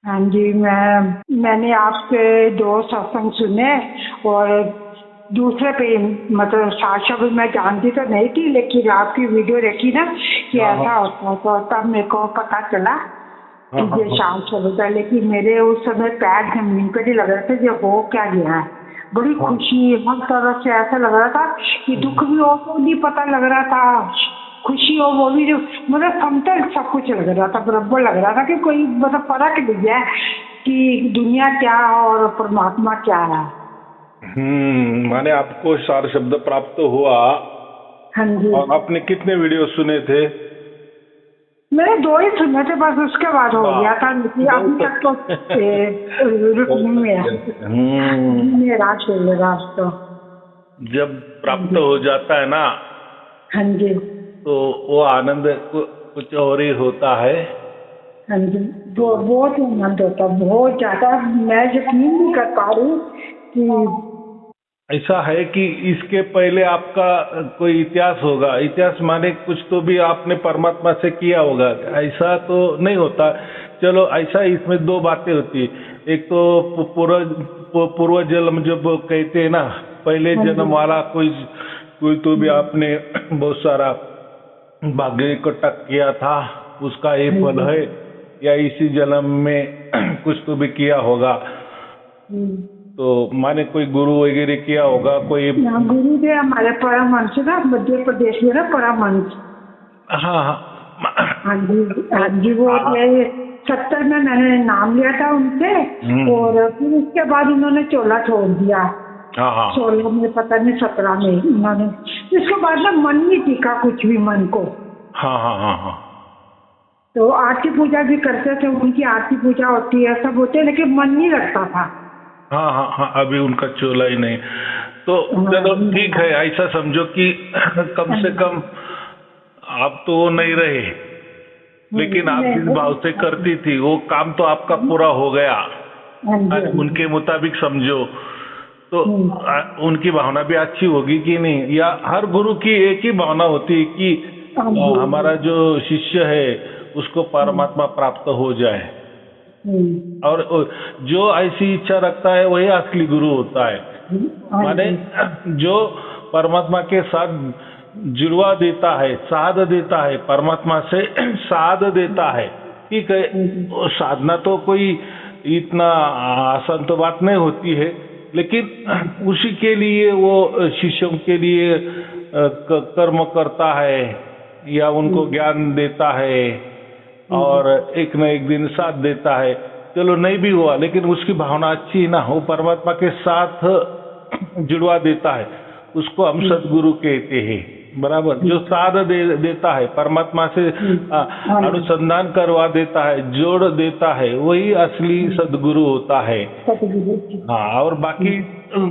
हाँ जी, मैंने आपके 2 सत्संग सुने और दूसरे पे मतलब सात शब्द मैं जानती तो नहीं थी, लेकिन आपकी वीडियो देखी ना कि हाँ ऐसा हाँ होता है तो तब मेरे को पता चला कि हाँ हाँ ये हाँ शांत शब्द है। लेकिन मेरे उस समय पैर जमीन पे नहीं लग रहे थे, ये हो क्या गया है। बड़ी हाँ। खुशी हर तरफ से ऐसा लग रहा था कि दुख भी हो तो नहीं पता लग रहा था, खुशी हो वो भी जो मतलब समतल सब कुछ लग रहा था, बराबर लग रहा था कि कोई मतलब फर्क नहीं है कि दुनिया क्या है और परमात्मा क्या है। माने आपको सार शब्द प्राप्त हुआ। हाँ जी, और आपने कितने वीडियो सुने थे? मैंने 2 ही सुने थे बस, उसके बाद हो वाह, गया था, लेकिन अभी बहुत तक तो रुक बहुत नहीं है, अच्छे। मेरा चलेगा तो। जब हाँ प्राप्त जी, हो जाता है ना, हाँ जी, तो वो आनंद कुछ और ही होता है। हाँ जी। तो वो बहुत आनंद होता, बहुत ज्यादा। मैं यकीन नहीं कर पा रही कि ऐसा है कि इसके पहले आपका कोई इतिहास होगा। इतिहास माने कुछ तो भी आपने परमात्मा से किया होगा, ऐसा तो नहीं होता। चलो, ऐसा इसमें दो बातें होती। एक तो पूर्व जन्म जब कहते हैं ना, पहले हाँ जी, जन्म वाला कोई कोई तो भी आपने बहुत सारा भाग्य इकट्ठा किया था, उसका ये हाँ फल जी, है। या इसी जन्म में कुछ तो भी किया होगा, हम्म। तो माने कोई गुरु वगैरह किया होगा कोई। यहाँ गुरुदेव हमारे परमहंस ना, मध्य प्रदेश में ना परमहंस। हाँ हाँ। हाँ जी, हाँ जी, वो हाँ, थे 70 में, मैंने नाम लिया था उनसे। हम्म, और फिर उसके बाद उन्होंने चोला छोड़ दिया, हाँ हाँ 16 में पता नहीं 17 में उन्होंने। इसके बाद ना मन नहीं टिका कुछ भी मन को। हाँ हाँ हाँ हाँ तो आरती पूजा भी करते थे, उनकी आरती पूजा होती है, सब होते हैं, लेकिन मन नहीं लगता था। हाँ हाँ हाँ। अभी उनका चोला ही नहीं। तो हाँ, चलो ठीक है, ऐसा समझो कि कम से कम आप तो वो नहीं रहे, लेकिन आप जिस भाव से करती थी वो काम तो आपका पूरा हो गया। हाँ जी, आज उनके मुताबिक समझो तो हम्म, उनकी भावना भी अच्छी होगी कि नहीं। या हर गुरु की एक ही भावना होती है कि हाँ जी, हमारा जो शिष्य है उसको परमात्मा प्राप्त हो जाए। हम्म, और जो ऐसी इच्छा रखता है वही असली गुरु होता है। हाँ माने जी, जो परमात्मा के साथ जुड़वा देता है, साध देता है, परमात्मा से साध देता है। ठीक है, हम्म, वो साधना तो कोई इतना आसान तो बात नहीं होती है, लेकिन उसी के लिए वो शिष्यों के लिए कर्म करता है या उनको ज्ञान देता है और एक न एक दिन साथ देता है। चलो नहीं भी हुआ, लेकिन उसकी भावना अच्छी है ना, वो परमात्मा के साथ जुड़वा देता है, उसको हम सदगुरु कहते हैं। बराबर, जो साध देता है, परमात्मा से हाँ जी, अनुसंधान करवा देता है, जोड़ देता है, वही असली सदगुरु होता है। सतगुरु जी। हाँ, और बाकी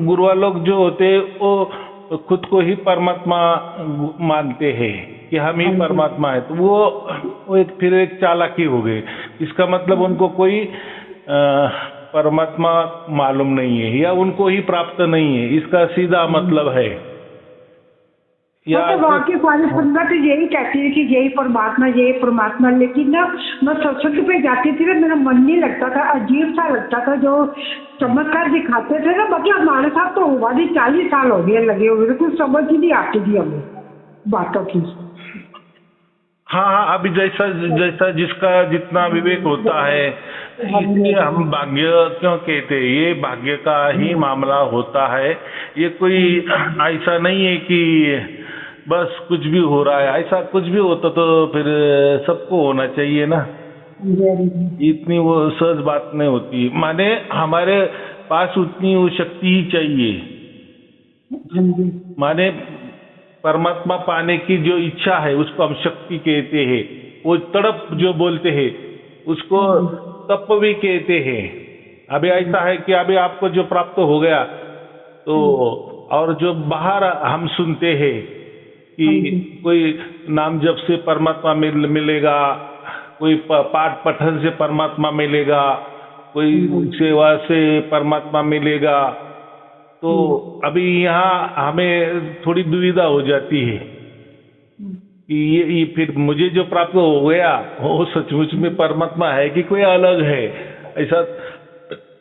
गुरुआ लोग जो होते हैं वो खुद को ही परमात्मा मानते हैं कि हम ही हाँ जी, परमात्मा है, तो वो एक फिर एक चालाकी हो गई। इसका मतलब उनको कोई परमात्मा मालूम नहीं है या उनको ही प्राप्त नहीं है, इसका सीधा मतलब है। या मतलब वाकई सारी संगत यही कहती है कि यही परमात्मा, यही परमात्मा, लेकिन ना मैं सत्संग पे जाती थी ना, मेरा मन नहीं लगता था, अजीब सा लगता था जो चमत्कार दिखाते थे ना। मतलब हमारे साथ तो हुआ नहीं, 40 साल हो गए लगे हुए थे, कुछ समझ ही नहीं आती थी हमें बातों की। हाँ हाँ, अभी जैसा जैसा जिसका जितना विवेक होता है, इसलिए हम भाग्य क्यों कहते हैं। ये भाग्य का ही मामला होता है। ये कोई ऐसा नहीं है कि बस कुछ भी हो रहा है। ऐसा कुछ भी होता तो फिर सबको होना चाहिए ना। इतनी वो सहज बात नहीं होती, माने हमारे पास उतनी वो शक्ति ही चाहिए। माने परमात्मा पाने की जो इच्छा है उसको हम शक्ति कहते हैं। वो तड़प जो बोलते हैं उसको तप भी कहते हैं। अभी ऐसा है कि अभी आपको जो प्राप्त हो गया तो, और जो बाहर हम सुनते हैं कि कोई नाम जप से परमात्मा मिलेगा, कोई पाठ पठन से परमात्मा मिलेगा, कोई सेवा से परमात्मा मिलेगा, तो अभी यहाँ हमें थोड़ी दुविधा हो जाती है कि ये फिर मुझे जो प्राप्त हो गया वो सचमुच में परमात्मा है कि कोई अलग है। ऐसा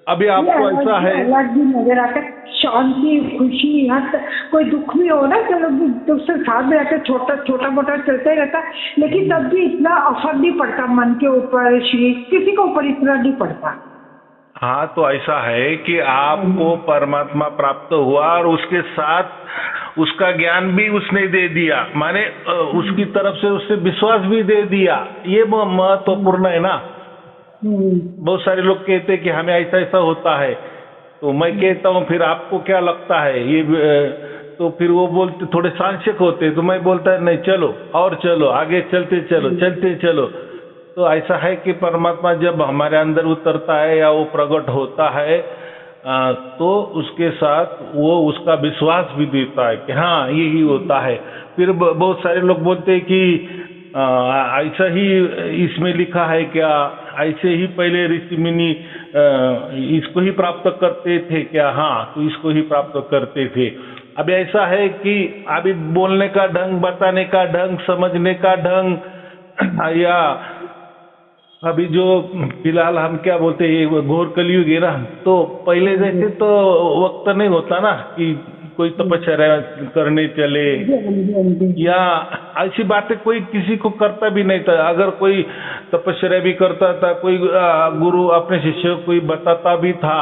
अभी ये आपको अलग ऐसा ही है। अलग भी नजर आता है, शांति, खुशी, यहाँ कोई दुख भी हो ना, चलो दूसरे साथ में रहते, छोटा छोटा मोटा चलता ही रहता, लेकिन तब भी इतना असर नहीं पड़ता मन के ऊपर, शरीर किसी के ऊपर इतना नहीं पड़ता। हाँ, तो ऐसा है कि आपको परमात्मा प्राप्त हुआ और उसके साथ उसका ज्ञान भी उसने दे दिया, माने उसकी तरफ से उससे विश्वास भी दे दिया। ये महत्वपूर्ण है ना। बहुत सारे लोग कहते हैं कि हमें ऐसा ऐसा होता है, तो मैं कहता हूँ फिर आपको क्या लगता है ये, तो फिर वो बोलते थोड़े सांशक होते, तो मैं बोलता है नहीं चलो और चलो आगे चलते चलो। तो ऐसा है कि परमात्मा जब हमारे अंदर उतरता है या वो प्रकट होता है तो उसके साथ वो उसका विश्वास भी देता है कि हाँ यही होता है। फिर बहुत सारे लोग बोलते हैं कि ऐसा ही इसमें लिखा है क्या, ऐसे ही पहले ऋषि मुनि इसको ही प्राप्त करते थे क्या? हाँ, तो इसको ही प्राप्त करते थे। अब ऐसा है कि अभी बोलने का ढंग, बताने का ढंग, समझने का ढंग, या अभी जो फिलहाल हम क्या बोलते हैं घोर कलयुग है ना, तो पहले जैसे तो वक्त नहीं होता ना कि कोई तपस्या करने चले, या ऐसी बातें कोई किसी को करता भी नहीं था। अगर कोई तपस्या भी करता था, कोई गुरु अपने शिष्य को कोई बताता भी था,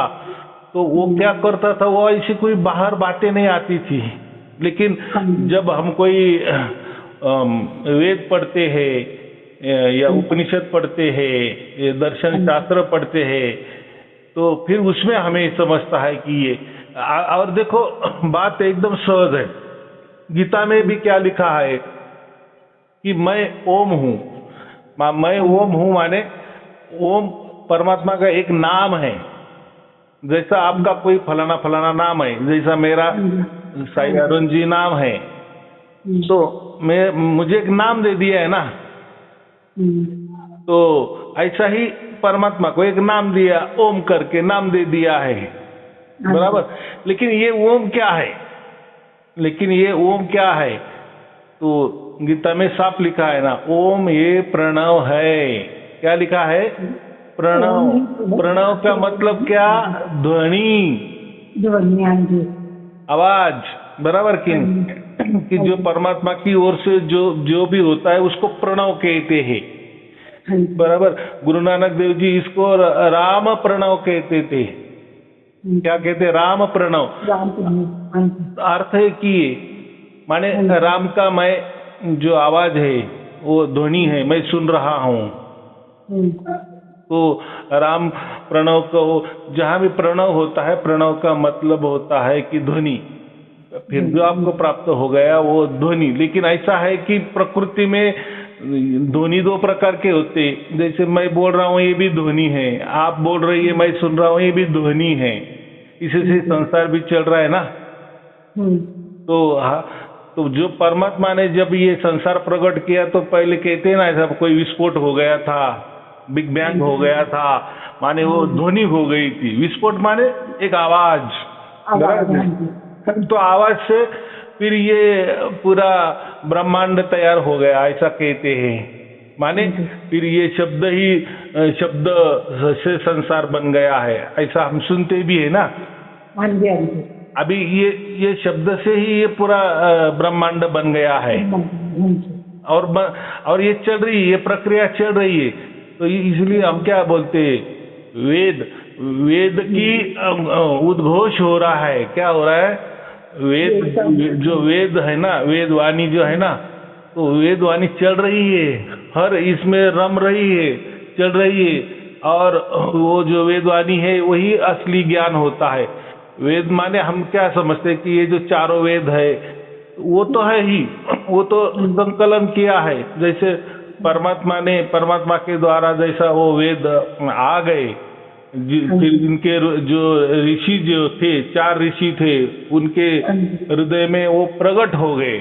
तो वो क्या करता था, वो ऐसी कोई बाहर बातें नहीं आती थी। लेकिन जब हम कोई वेद पढ़ते हैं या उपनिषद पढ़ते हैं, दर्शन शास्त्र पढ़ते हैं, तो फिर उसमें हमें समझता है कि ये, और देखो बात एकदम सहज है। गीता में भी क्या लिखा है कि मैं ओम हूँ। मैं ओम हूँ माने ओम परमात्मा का एक नाम है। जैसा आपका कोई फलाना फलाना नाम है, जैसा मेरा साई अरुण जी नाम है, तो मुझे एक नाम दे दिया है ना, तो ऐसा ही परमात्मा को एक नाम दिया, ओम करके नाम दे दिया है, बराबर। लेकिन ये ओम क्या है, तो गीता में साफ लिखा है ना, ओम ये प्रणव है। क्या लिखा है? प्रणव। प्रणव का मतलब क्या? ध्वनि, आवाज, बराबर कि जो परमात्मा की ओर से जो भी होता है उसको प्रणव कहते हैं, बराबर। गुरु नानक देव जी इसको राम प्रणव कहते थे। क्या कहते? राम प्रणव। अर्थ है कि माने राम का मैं जो आवाज है वो ध्वनि है, मैं सुन रहा हूँ, तो राम प्रणव को, जहाँ भी प्रणव होता है, प्रणव का मतलब होता है कि ध्वनि। फिर जो आपको प्राप्त हो गया वो ध्वनि। लेकिन ऐसा है कि प्रकृति में ध्वनि दो प्रकार के होते, जैसे मैं बोल रहा हूँ ये भी ध्वनि है, आप बोल रही है, मैं सुन रहा हूँ, ये भी ध्वनि है। इसी से संसार भी चल रहा है ना। तो जो परमात्मा ने जब ये संसार प्रकट किया, तो पहले कहते हैं ना ऐसा कोई विस्फोट हो गया था, बिग बैंग हो गया था, माने वो ध्वनि हो गई थी। विस्फोट माने एक आवाज, तो आवाज से फिर ये पूरा ब्रह्मांड तैयार हो गया, ऐसा कहते हैं। माने फिर ये शब्द से संसार बन गया है, ऐसा हम सुनते भी है ना। अभी ये शब्द से ही ये पूरा ब्रह्मांड बन गया है, और ये चल रही है, ये प्रक्रिया चल रही है। तो इसलिए हम क्या बोलते हैं, वेद की उद्घोष हो रहा है। क्या हो रहा है? वेद, जो वेद है ना, वेदवाणी जो है ना, तो वेदवाणी चल रही है, हर इसमें रम रही है, चल रही है। और वो जो वेदवाणी है वही असली ज्ञान होता है। वेद माने हम क्या समझते हैं कि ये जो चारों वेद है वो तो है ही, वो तो संकलन किया है। जैसे परमात्मा के द्वारा जैसा वो वेद आ गए, फिर इनके जो ऋषि जो थे, 4 ऋषि थे, उनके हृदय में वो प्रकट हो गए।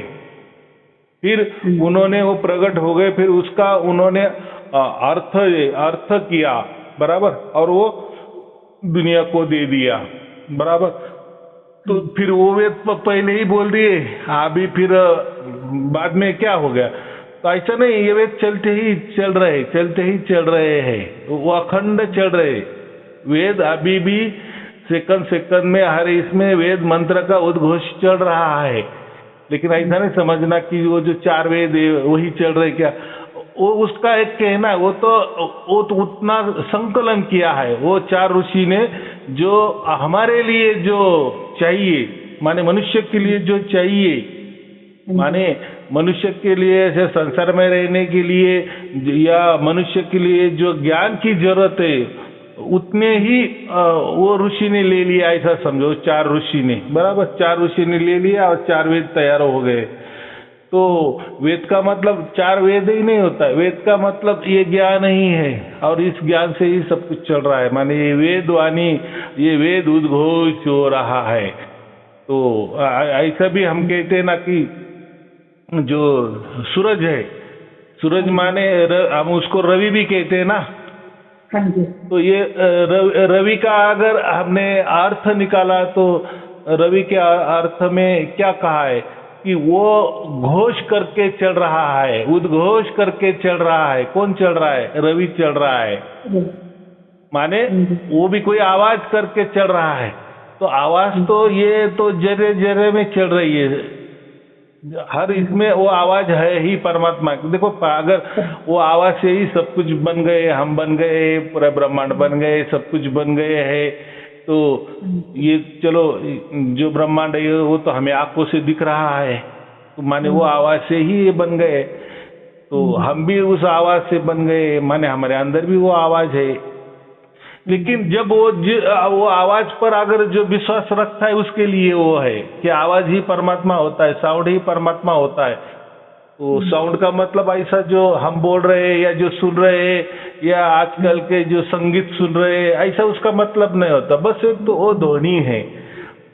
फिर उन्होंने वो प्रकट हो गए, फिर उसका उन्होंने अर्थ किया, बराबर, और वो दुनिया को दे दिया, बराबर। तो फिर वो वेद पहले ही बोल दिए, अभी फिर बाद में क्या हो गया? तो ऐसा नहीं, ये वेद चलते ही चल रहे हैं, वो अखंड चल रहे। वेद अभी भी सेकंड सेकंड में हर इसमें वेद मंत्र का उद्घोष चल रहा है, लेकिन ऐसा नहीं समझना कि वो जो 4 वेद है वही चल रहे क्या। वो उसका एक कहना है, वो तो उतना संकलन किया है वो 4 ऋषि ने, जो हमारे लिए जो चाहिए, माने मनुष्य के लिए जो चाहिए, माने मनुष्य के लिए ऐसे संसार में रहने के लिए या मनुष्य के लिए जो ज्ञान की जरूरत है उतने ही वो ऋषि ने ले लिया, ऐसा समझो 4 ऋषि ने, बराबर 4 ऋषि ने ले लिया और 4 वेद तैयार हो गए। तो वेद का मतलब 4 वेद ही नहीं होता है, वेद का मतलब ये ज्ञान ही है और इस ज्ञान से ही सब कुछ चल रहा है, माने ये वेद वाणी, ये वेद उद्घोष हो रहा है। तो ऐसा भी हम कहते हैं ना कि जो सूरज है, सूरज माने हम उसको रवि भी कहते हैं ना। हाँ जी। तो ये रवि का अगर हमने अर्थ निकाला तो रवि के अर्थ में क्या कहा है कि वो घोष करके चल रहा है, उद्घोष करके चल रहा है। कौन चल रहा है? रवि चल रहा है, माने वो भी कोई आवाज करके चल रहा है। तो आवाज तो ये तो जरे जरे में चल रही है, हर इसमें वो आवाज है ही परमात्मा की। देखो अगर वो आवाज से ही सब कुछ बन गए, हम बन गए, पूरा ब्रह्मांड बन गए, सब कुछ बन गए है, तो ये चलो जो ब्रह्मांड है वो तो हमें आंखों से दिख रहा है, तो माने वो आवाज से ही ये बन गए, तो हम भी उस आवाज से बन गए, माने हमारे अंदर भी वो आवाज है। लेकिन जब वो आवाज पर अगर जो विश्वास रखता है उसके लिए वो है कि आवाज ही परमात्मा होता है, साउंड ही परमात्मा होता है। तो साउंड का मतलब ऐसा जो हम बोल रहे हैं या जो सुन रहे हैं या आजकल के जो संगीत सुन रहे हैं, ऐसा उसका मतलब नहीं होता। बस एक तो वो ध्वनि है,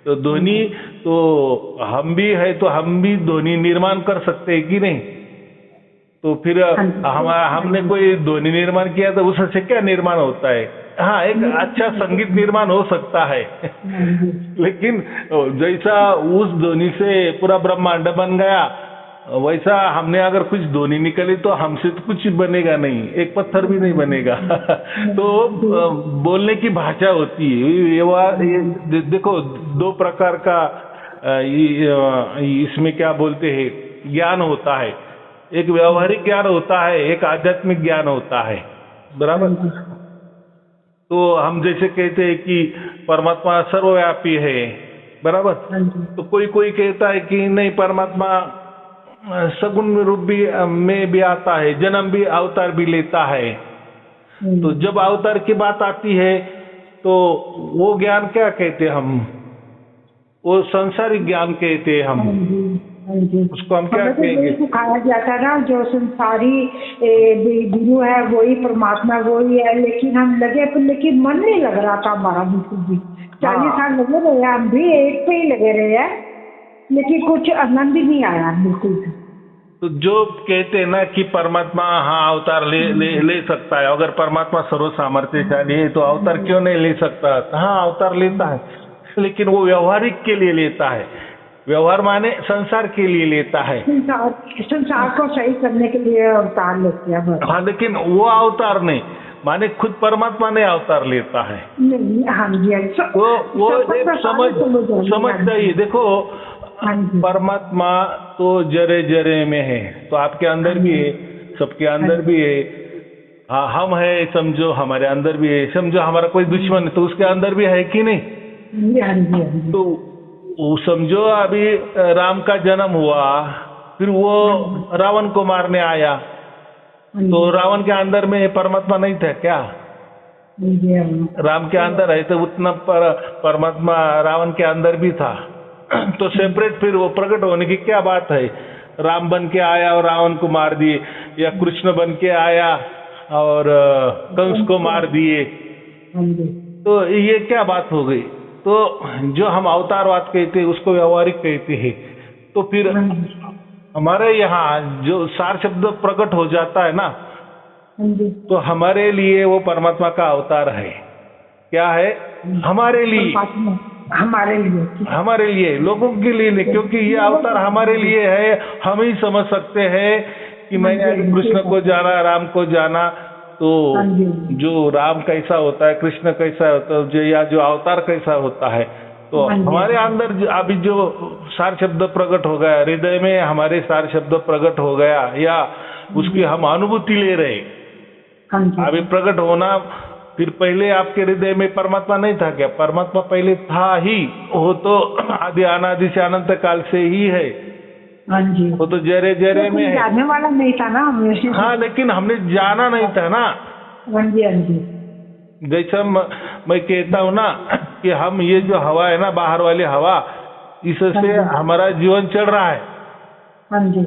तो ध्वनि तो हम भी है, तो हम भी ध्वनि निर्माण कर सकते हैं कि नहीं। तो फिर हमने कोई ध्वनि निर्माण किया तो उससे क्या निर्माण होता है? हाँ, एक अच्छा संगीत निर्माण हो सकता है लेकिन जैसा उस ध्वनि से पूरा ब्रह्मांड बन गया, वैसा हमने अगर कुछ ध्वनि निकली तो हमसे तो कुछ बनेगा नहीं, एक पत्थर भी नहीं बनेगा तो बोलने की भाषा होती है। ये देखो 2 प्रकार का इसमें क्या बोलते हैं ज्ञान होता है, एक व्यवहारिक ज्ञान होता है, एक आध्यात्मिक ज्ञान होता है, बराबर। तो हम जैसे कहते हैं कि परमात्मा सर्वव्यापी है, बराबर। तो कोई कहता है कि नहीं, परमात्मा सगुण रूप भी में भी आता है, जन्म भी अवतार भी लेता है। तो जब अवतार की बात आती है तो वो ज्ञान क्या कहते हैं हम? वो संसारिक ज्ञान कहते हैं हम। उसको हम क्या कहेंगे? सिखाया जाता है ना, जो संसारी गुरु है वही परमात्मा वही है, लेकिन हम लेकिन मन नहीं लग रहा था हमारा बिल्कुल भी। 40 साल लगे रहे, हम भी एक पे ही लगे रहे हैं, लेकिन कुछ आनंद ही नहीं आया बिल्कुल। तो जो कहते हैं ना कि परमात्मा हाँ अवतार ले सकता है, अगर परमात्मा सर्व सामर्थ्यशाली है तो अवतार क्यों नहीं ले सकता? हाँ, अवतार लेता है, लेकिन वो व्यवहारिक के लिए लेता है। व्यवहार माने संसार के लिए लेता है, संसार को सही करने के लिए अवतार लेते हैं। हाँ, लेकिन वो अवतार नहीं, माने खुद परमात्मा ने अवतार लेता है। नहीं, हाँ जी, वो एक समझ चाहिए। देखो परमात्मा तो जरे जरे में है, तो आपके अंदर भी है, सबके अंदर भी है। हाँ, हम है समझो, हमारे अंदर भी है समझो, हमारा कोई दुश्मन है तो उसके अंदर भी है कि नहीं? तो वो समझो अभी राम का जन्म हुआ, फिर वो रावण को मारने आया, तो रावण के अंदर में परमात्मा नहीं था क्या? राम के अंदर है तो उतना परमात्मा रावण के अंदर भी था तो सेपरेट फिर वो प्रकट होने की क्या बात है? राम बन के आया और रावण को मार दिए, या कृष्ण बन के आया और कंस को मार दिए, तो ये क्या बात हो गई? तो जो हम अवतारवाद कहते हैं उसको व्यवहारिक कहते हैं। तो फिर हमारे यहाँ जो सार शब्द प्रकट हो जाता है ना, तो हमारे लिए वो परमात्मा का अवतार है। क्या है? हमारे लिए, हमारे लिए, लोगों के लिए नहीं, क्योंकि ये अवतार हमारे लिए है। हम ही समझ सकते हैं कि मैंने कृष्ण को जाना, राम को जाना, हाँ तो जी जो राम कैसा होता है, कृष्ण कैसा होता है, या जो अवतार कैसा होता है, तो हाँ जी हमारे अंदर अभी जो सार शब्द प्रकट हो गया, हृदय में हमारे सार शब्द प्रकट हो गया, या उसकी हम अनुभूति ले रहे। हाँ जी अभी प्रकट होना, फिर पहले आपके हृदय में परमात्मा नहीं था क्या? परमात्मा पहले था ही, वो तो आदि अनादि से अनंत काल से ही है, हाँ जी। वो तो जरे जरे में लेकिन है। जानने वाला नहीं था ना हमें। हाँ, लेकिन हमने जाना नहीं था ना। हाँ जी हाँ जी जैसा मैं कहता हूँ ना कि हम ये जो हवा है ना, बाहर वाली हवा, इससे हमारा जीवन चल रहा है। हाँ जी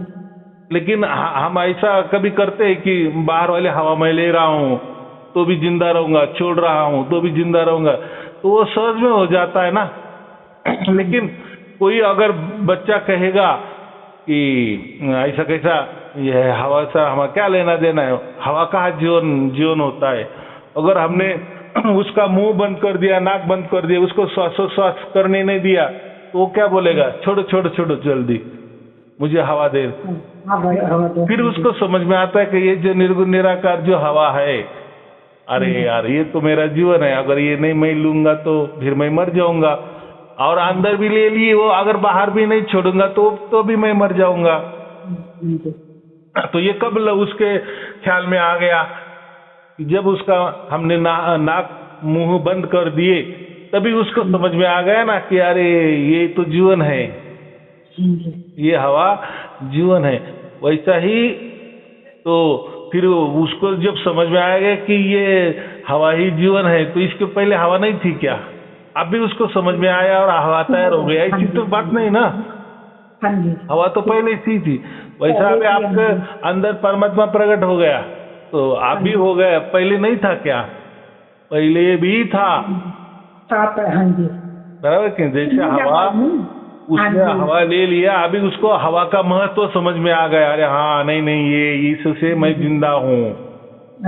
लेकिन हम ऐसा कभी करते हैं कि बाहर वाली हवा मैं ले रहा हूँ तो भी जिंदा रहूंगा, छोड़ रहा हूँ तो भी जिंदा रहूंगा, तो वो सहज में हो जाता है ना। लेकिन कोई अगर बच्चा कहेगा कि ऐसा कैसा, ये हवा से हमारा क्या लेना देना है, हवा का जीवन जीवन होता है। अगर हमने उसका मुंह बंद कर दिया, नाक बंद कर दिया, उसको श्वासोश्वास करने नहीं दिया, तो वो क्या बोलेगा? छोड़ो छोड़ो छोड़ो, जल्दी मुझे हवा दे। फिर उसको समझ में आता है कि ये जो निर्गुण निराकार जो हवा है, अरे यार ये तो मेरा जीवन है, अगर ये नहीं मैं लूंगा तो फिर मैं मर जाऊंगा। और अंदर भी ले लिए वो, अगर बाहर भी नहीं छोड़ूंगा तो भी मैं मर जाऊंगा। तो ये कब उसके ख्याल में आ गया? जब उसका हमने नाक मुंह बंद कर दिए, तभी उसको समझ में आ गया ना कि अरे ये तो जीवन है, ये हवा जीवन है। वैसा ही तो फिर उसको जब समझ में आएगा कि ये हवा ही जीवन है, तो इसके पहले हवा नहीं थी क्या? अभी उसको समझ में आया और हवा तैयार हो गया, ऐसी तो बात नहीं ना। हवा तो पहले थी। वैसा अभी आपके अंदर परमात्मा प्रकट हो गया, तो आप भी हो गए। पहले नहीं था क्या? पहले भी था। बराबर कि जैसे हवा, उसने हवा ले लिया, अभी उसको हवा का महत्व समझ में आ गया। अरे हाँ, नहीं नहीं, ये इससे मैं जिंदा हूँ,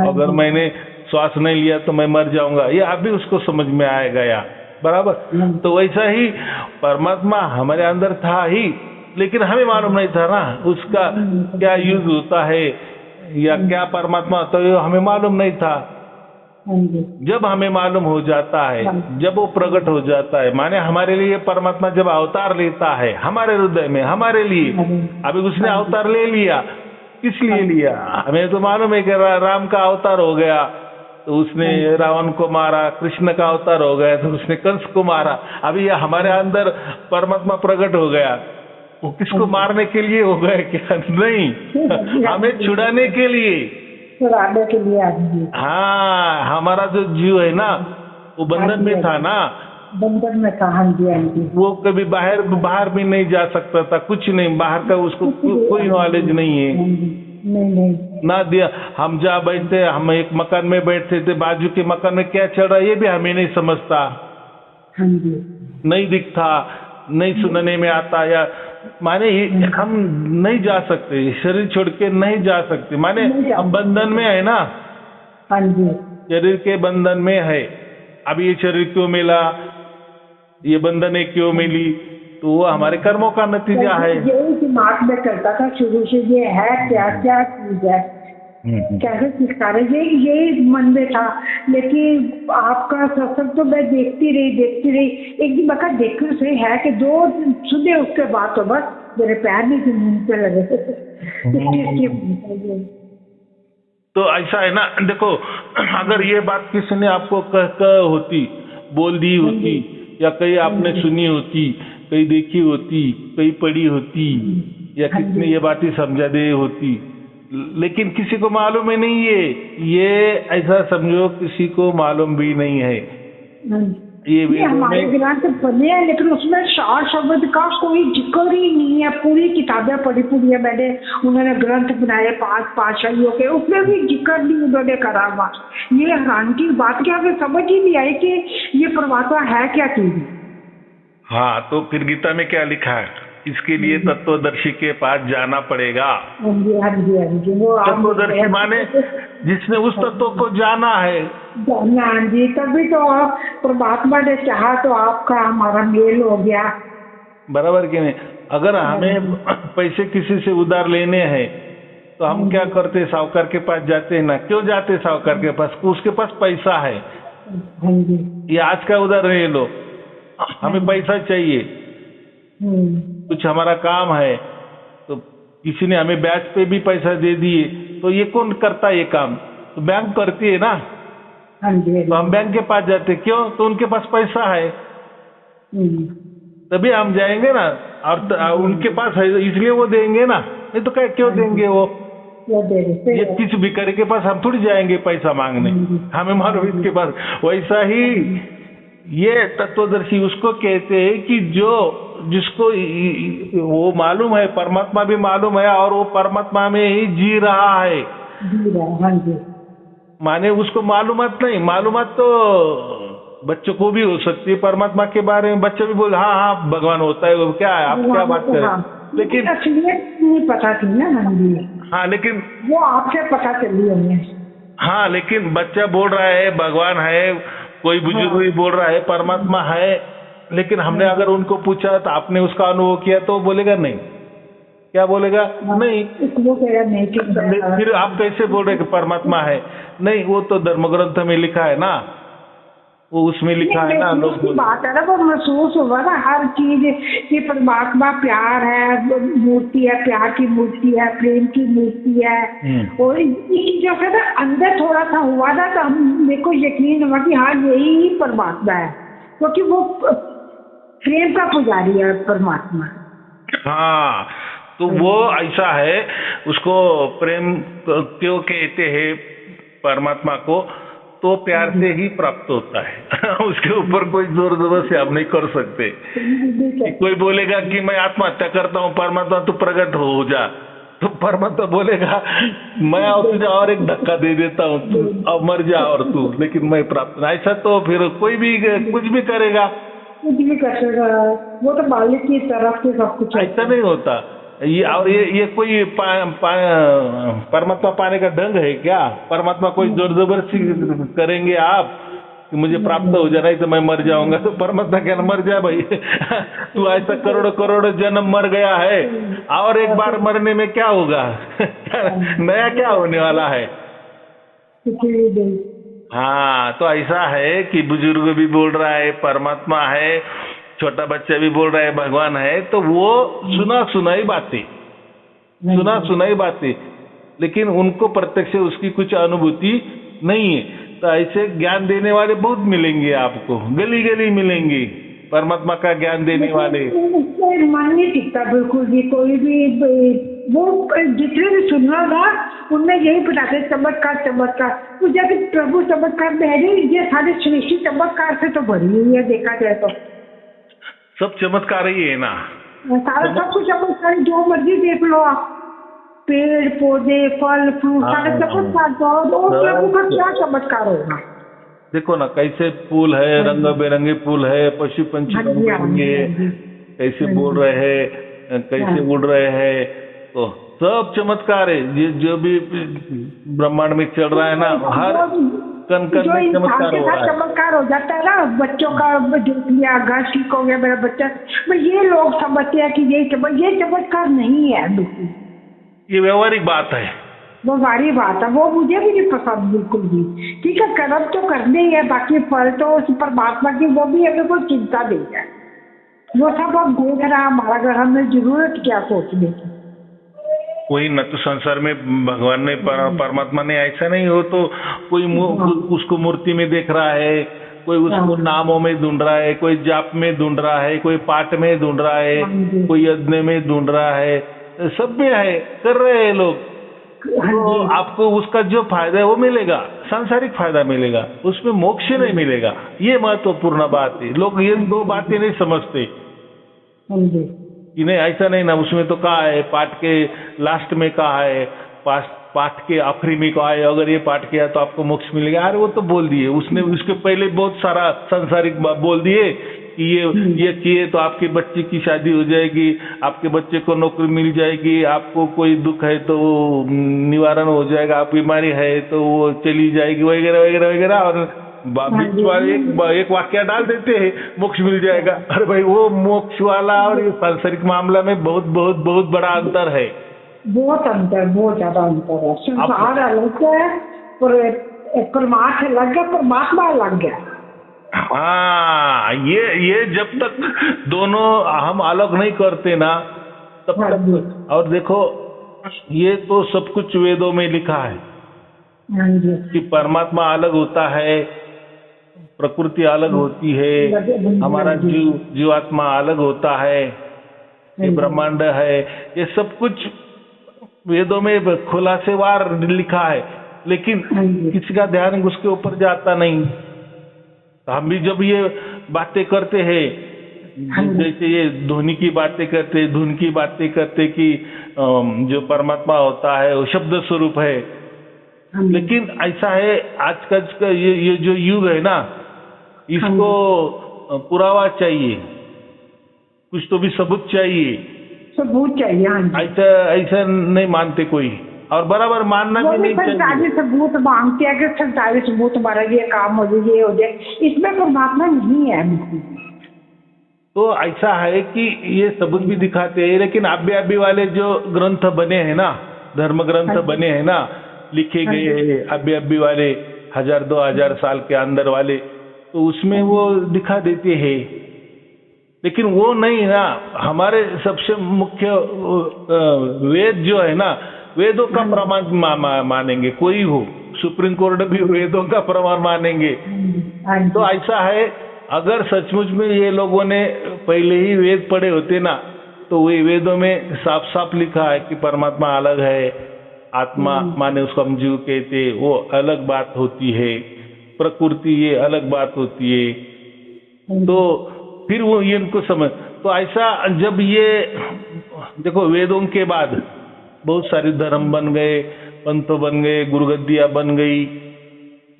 अगर मैंने श्वास नहीं लिया तो मैं मर जाऊंगा, ये अभी उसको समझ में आ गया। बराबर। तो वैसा ही परमात्मा हमारे अंदर था ही, लेकिन हमें मालूम नहीं था ना उसका क्या यूज होता है या क्या परमात्मा, तो हमें मालूम नहीं था। जब हमें मालूम हो जाता है, जब वो प्रकट हो जाता है, माने हमारे लिए परमात्मा जब अवतार लेता है हमारे हृदय में, हमारे लिए, अभी उसने अवतार ले लिया, किस लिए लिया? हमें तो मालूम है कि राम का अवतार हो गया तो उसने रावण को मारा, कृष्ण का अवतार हो गया तो उसने कंस को मारा। अभी ये हमारे अंदर परमात्मा प्रकट हो गया, वो किसको मारने के लिए हो गया क्या? नहीं, हमें छुड़ाने के लिए। हाँ, हमारा जो जीव है ना वो बंधन में था ना, बंधन में था। हाँ जी हाँ जी। वो कभी बाहर भी नहीं जा सकता था, कुछ नहीं, बाहर का उसको कोई नॉलेज नहीं है। नहीं ना दिया। हम जहाँ बैठते, हम एक मकान में बैठते थे, बाजू के मकान में क्या चल रहा है ये भी हमें नहीं समझता। हाँ जी। नहीं दिखता, नहीं सुनने में आता, या माने हम नहीं जा सकते, शरीर छोड़ के नहीं जा सकते, माने हम बंधन में है ना। हाँ जी। शरीर के बंधन में है। अब ये शरीर क्यों मिला, ये बंधन क्यों मिली, तो वो हमारे कर्मों का नतीजा है। यही दिमाग में करता था शुरू से, ये है क्या क्या चीज है, कैसे सिखा रहे, यही मन में था। लेकिन आपका सत्संग तो मैं देखती रही। एक दिन मैं देखने से है कि 2 दिन सुने, उसके बाद तो बस मेरे पैर नहीं जमीन पे लगे। तो ऐसा है ना, देखो, अगर ये बात किसी ने आपको कह होती, बोल दी होती, या कहीं आपने सुनी होती, कहीं देखी होती, कहीं पढ़ी होती, या किसने ये बातें समझा दी होती, लेकिन किसी को मालूम ही नहीं है। ये ऐसा समझो किसी को मालूम भी नहीं है। ये हमारे ग्रंथ बने हैं, लेकिन उसमें सार शब्द का कोई जिक्र ही नहीं है। पूरी किताबें पढ़ी है मैंने, उन्होंने ग्रंथ बनाए 5 पातशाहियों के, उसमें भी जिक्र नहीं उन्होंने करा हुआ। ये हैरान की बात, क्या हमें समझ ही नहीं आई कि ये परमात्मा है क्या चीज। हाँ, तो फिर गीता में क्या लिखा है? इसके लिए तत्वदर्शी के पास जाना पड़ेगा। तत्वदर्शी माने जिसने उस तत्व को जाना है। हाँ जी, तभी तो परमात्मा ने चाहा तो आपका हमारा मेल हो गया। बराबर कि नहीं? अगर हमें पैसे किसी से उधार लेने हैं तो हम क्या करते, साहूकार के पास जाते हैं ना। क्यों जाते साहूकार के पास? उसके पास पैसा है। हाँ जी। ये आज का उदाहरण ये लो, हमें पैसा चाहिए, कुछ हमारा काम है, तो किसी ने हमें ब्याज पे भी पैसा दे दिए, तो ये कौन करता है ये काम? तो बैंक करती है ना। हाँ जी। तो हम बैंक के पास जाते, क्यों? तो उनके पास पैसा है, तभी हम जाएंगे ना। और उनके पास है इसलिए वो देंगे ना, नहीं तो क्या क्यों देंगे वो? ये किसी भिखारी के पास हम थोड़ी जाएंगे पैसा मांगने, हमें मालूम इसके पास। वैसा ही ये तत्वदर्शी उसको कहते हैं कि जिसको वो मालूम है, परमात्मा भी मालूम है, और वो परमात्मा में ही जी रहा है। हाँ जी। माने उसको मालूमात नहीं, मालूमात तो बच्चों को भी हो सकती है परमात्मा के बारे में। बच्चे भी बोले हाँ हाँ भगवान होता है, वो क्या है, आप क्या बात कर रहे हैं? लेकिन असलियत नहीं पता थी ना। हाँ जी। हाँ, लेकिन वो आपसे पता चली हमें। हाँ, लेकिन बच्चा बोल रहा है भगवान है, कोई बुजुर्ग भी बोल रहा है परमात्मा है, लेकिन हमने अगर उनको पूछा तो आपने उसका अनुभव किया, तो बोलेगा नहीं। क्या बोलेगा? नहीं। वो कहेगा नहीं। फिर आप कैसे बोल रहे कि परमात्मा है? नहीं, वो तो धर्म ग्रंथ में लिखा है ना, वो उसमें लिखा है ना। लोग की बात है ना, वो महसूस हुआ ना हर चीज कि परमात्मा प्यार है, मूर्ति है, प्यार की मूर्ति है, प्रेम की मूर्ति है। और इन चीजों से ना अंदर थोड़ा सा हुआ ना, तो हम मेरे को यकीन हुआ कि हाँ यही परमात्मा है, क्योंकि वो प्रेम का पुजारी है परमात्मा। हाँ, तो वो ऐसा है, उसको प्रेम क्यों कहते हैं परमात्मा को? तो प्यार से ही प्राप्त होता है उसके ऊपर कोई जोर जबरदस्ती आप नहीं कर सकते। कोई बोलेगा कि मैं आत्महत्या करता हूँ, परमात्मा तू प्रकट हो जा, तो परमात्मा बोलेगा मैं तुझे और एक धक्का दे देता हूँ, तू अब मर जा और तू, लेकिन मैं प्राप्त। ऐसा तो फिर कोई भी कुछ भी करेगा, कुछ भी करेगा, वो तो मालिक की तरफ से सब कुछ। ऐसा नहीं होता। ये कोई परमात्मा पाने का ढंग है क्या? परमात्मा कोई जोर जबरदस्ती करेंगे आप कि मुझे प्राप्त हो जाए, नहीं तो मैं मर जाऊंगा? तो परमात्मा क्या मर जाए भाई तू ऐसा करोड़ों करोड़ों जन्म मर गया है, और एक बार मरने में क्या होगा नया क्या होने वाला है? हाँ, तो ऐसा है कि बुजुर्ग भी बोल रहा है परमात्मा है, छोटा बच्चा भी बोल रहा है भगवान है, तो वो सुना सुनाई बातें, लेकिन उनको प्रत्यक्ष उसकी कुछ अनुभूति नहीं है। तो ऐसे ज्ञान देने वाले बहुत मिलेंगे आपको, गली गली मिलेंगे परमात्मा का ज्ञान देने वाले। मन नहीं टिकता बिल्कुल भी, कोई भी वो जितने भी सुनना था उनमें यही बताते चमत्कार चमत्कार। तो जब प्रभु चमत्कार में है, ये सारे सृष्टि चमत्कार से तो भरी हुई है, देखा जाए तो सब चमत्कार ही है ना, सारा सब कुछ चमत्कार, जो मर्जी देख लो आप, पेड़ पौधे फल फ्रूट सारे चमत्कार। तो प्रभु का क्या चमत्कार होगा? देखो ना कैसे फूल है, रंग बिरंगे फूल है, पशु पंछी रंग बिरंगे कैसे बोल रहे हैं, कैसे उड़ रहे हैं, तो सब चमत्कार है। जो भी ब्रह्मांड में चल रहा है ना, हर कण कण में चमत्कार हो रहा है। चमत्कार हो जाता है ना, बच्चों का देख लिया, घर ठीक हो गया मेरा बच्चा, ये लोग समझते हैं कि ये चमत्कार नहीं है बिल्कुल, ये व्यवहारिक बात है, वो भारी बात है, वो मुझे भी नहीं पसंद बिल्कुल भी। ठीक है, कर्म तो करने ही है, बाकी फल तो उस परमात्मा की, वो भी हमें कोई चिंता नहीं है, वो सब अब देख रहा हमारा घर, हमें जरूरत क्या सोचने की। कोई न तो संसार में भगवान ने परमात्मा ने ऐसा नहीं हो, तो कोई उसको मूर्ति में देख रहा है, कोई उसको नामों में ढूंढ रहा है, कोई जाप में ढूंढ रहा है, कोई पाठ में ढूंढ रहा है, कोई यज्ञ में ढूंढ रहा है, सब में है, कर रहे हैं लोग। तो आपको उसका जो फायदा है वो मिलेगा, सांसारिक फायदा मिलेगा, उसमें मोक्ष नहीं मिलेगा। ये महत्वपूर्ण बात है, लोग ये दो बातें नहीं समझते कि नहीं ऐसा नहीं ना, उसमें तो कहा है पाठ के लास्ट में कहा है, पाठ के आखिरी में कहा है, अगर ये पाठ किया तो आपको मोक्ष मिलेगा। अरे वो तो बोल दिए उसने, उसके पहले बहुत सारा सांसारिक बोल दिए कि ये किए तो आपके बच्चे की शादी हो जाएगी, आपके बच्चे को नौकरी मिल जाएगी, आपको कोई दुख है तो निवारण हो जाएगा, आप बीमारी है तो वो चली जाएगी, वगैरह वगैरह वगैरह, और बीच वाले एक वाक्य डाल देते हैं मोक्ष मिल जाएगा। अरे भाई वो मोक्ष वाला और ये सांसारिक मामला में बहुत बहुत बहुत बड़ा अंतर है। बहुत अंतर, बहुत ज्यादा अंतर है। संसार अलग है और परमार्थ अलग है, परमात्मा अलग है। हाँ, ये जब तक दोनों हम अलग नहीं करते ना तब हाँ जी, तक। और देखो, ये तो सब कुछ वेदों में लिखा है हाँ जी, कि परमात्मा अलग होता है, प्रकृति अलग होती है, हमारा जीवात्मा अलग होता है, ये ब्रह्मांड है, ये सब कुछ वेदों में खुलासेवार लिखा है। लेकिन किसी का ध्यान उसके ऊपर जाता नहीं। तो हम भी जब ये बातें करते हैं, जैसे ये ध्वनि की बातें करते, धुन की बातें करते कि जो परमात्मा होता है वो शब्द स्वरूप है, लेकिन ऐसा है आज का ये जो युग है ना, इसको पुरावा चाहिए, कुछ तो भी सबूत चाहिए। सबूत चाहिए। हाँ जी, ऐसा ऐसा नहीं मानते कोई, और बराबर मानना भी नहीं चाहिए। सरकारी सबूत मांगते हैं कि सरकारी सबूत हमारा ये काम हो जाए, ये हो जाए, इसमें परमात्मा नहीं है। तो ऐसा है कि ये सबूत भी दिखाते हैं, लेकिन आब्याबी वाले जो ग्रंथ बने हैं ना, धर्म ग्रंथ बने हैं ना, लिखे गए आब्याबी वाले 1000-2000 साल के अंदर वाले, तो उसमें वो दिखा देते हैं। लेकिन वो नहीं ना, हमारे सबसे मुख्य वेद जो है ना, वेदों का प्रमाण मानेंगे। कोई हो, सुप्रीम कोर्ट भी वेदों का प्रमाण मानेंगे। तो ऐसा है, अगर सचमुच में ये लोगों ने पहले ही वेद पढ़े होते ना, तो वे वेदों में साफ साफ लिखा है कि परमात्मा अलग है, आत्मा माने उसको हम जीव कहते, वो अलग बात होती है, प्रकृति ये अलग बात होती है। तो फिर वो ये इनको समझ, तो ऐसा जब ये देखो, वेदों के बाद बहुत सारे धर्म बन गए, पंथ बन गए, गुरुगद्दियां बन गई,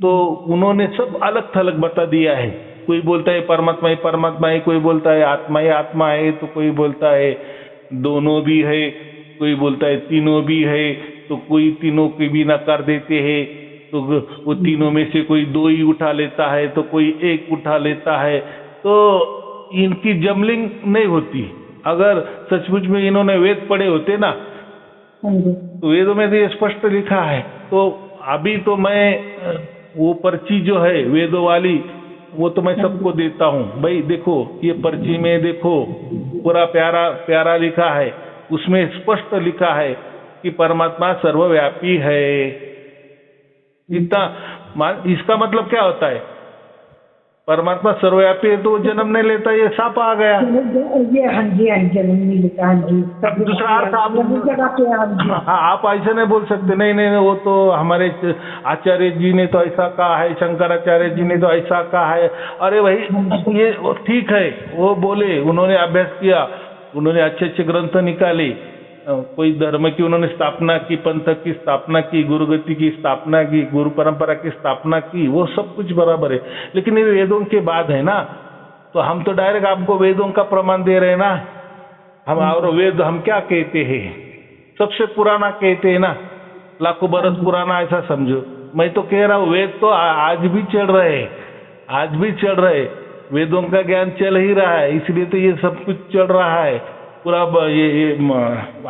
तो उन्होंने सब अलग थलग बता दिया है। कोई बोलता है परमात्मा ही परमात्मा है, कोई बोलता है आत्मा ही आत्मा है, तो कोई बोलता है दोनों भी है, कोई बोलता है तीनों भी है, तो कोई तीनों की भी नकार देते हैं। तो वो तीनों में से कोई दो ही उठा लेता है, तो कोई एक उठा लेता है। तो इनकी जमलिंग नहीं होती। अगर सचमुच में इन्होंने वेद पढ़े होते ना, तो वेदों में तो ये स्पष्ट लिखा है। तो अभी तो मैं वो पर्ची जो है वेदों वाली, वो तो मैं सबको देता हूँ। भाई देखो, ये पर्ची में देखो, पूरा प्यारा प्यारा लिखा है, उसमें स्पष्ट लिखा है कि परमात्मा सर्वव्यापी है। इतना, इसका मतलब क्या होता है? परमात्मा सर्वव्यापी है तो वो जन्म नहीं लेता, ये साफ आ गया। ये हाँ जी, जन्म नहीं लेता। हाँ जी, दूसरा अर्थ आप ऐसे नहीं बोल सकते, नहीं नहीं वो तो हमारे आचार्य जी ने तो ऐसा कहा है, शंकराचार्य जी ने तो ऐसा कहा है। अरे भाई, ये ठीक है, वो बोले, उन्होंने अभ्यास किया, उन्होंने अच्छे अच्छे ग्रंथ निकाले, कोई धर्म की उन्होंने स्थापना की, पंथ की स्थापना की, गुरुगति की स्थापना की, गुरु परंपरा की स्थापना की, वो सब कुछ बराबर है। लेकिन ये वेदों के बाद है ना, तो हम तो डायरेक्ट आपको वेदों का प्रमाण दे रहे हैं ना। हम और वेद हम क्या कहते हैं? सबसे पुराना कहते हैं ना, लाखों बरस पुराना, ऐसा समझो। मैं तो कह रहा हूँ वेद तो आज भी चल रहे हैं, आज भी चल रहे, वेदों का ज्ञान चल ही रहा है, इसलिए तो ये सब कुछ चल रहा है पूरा। ये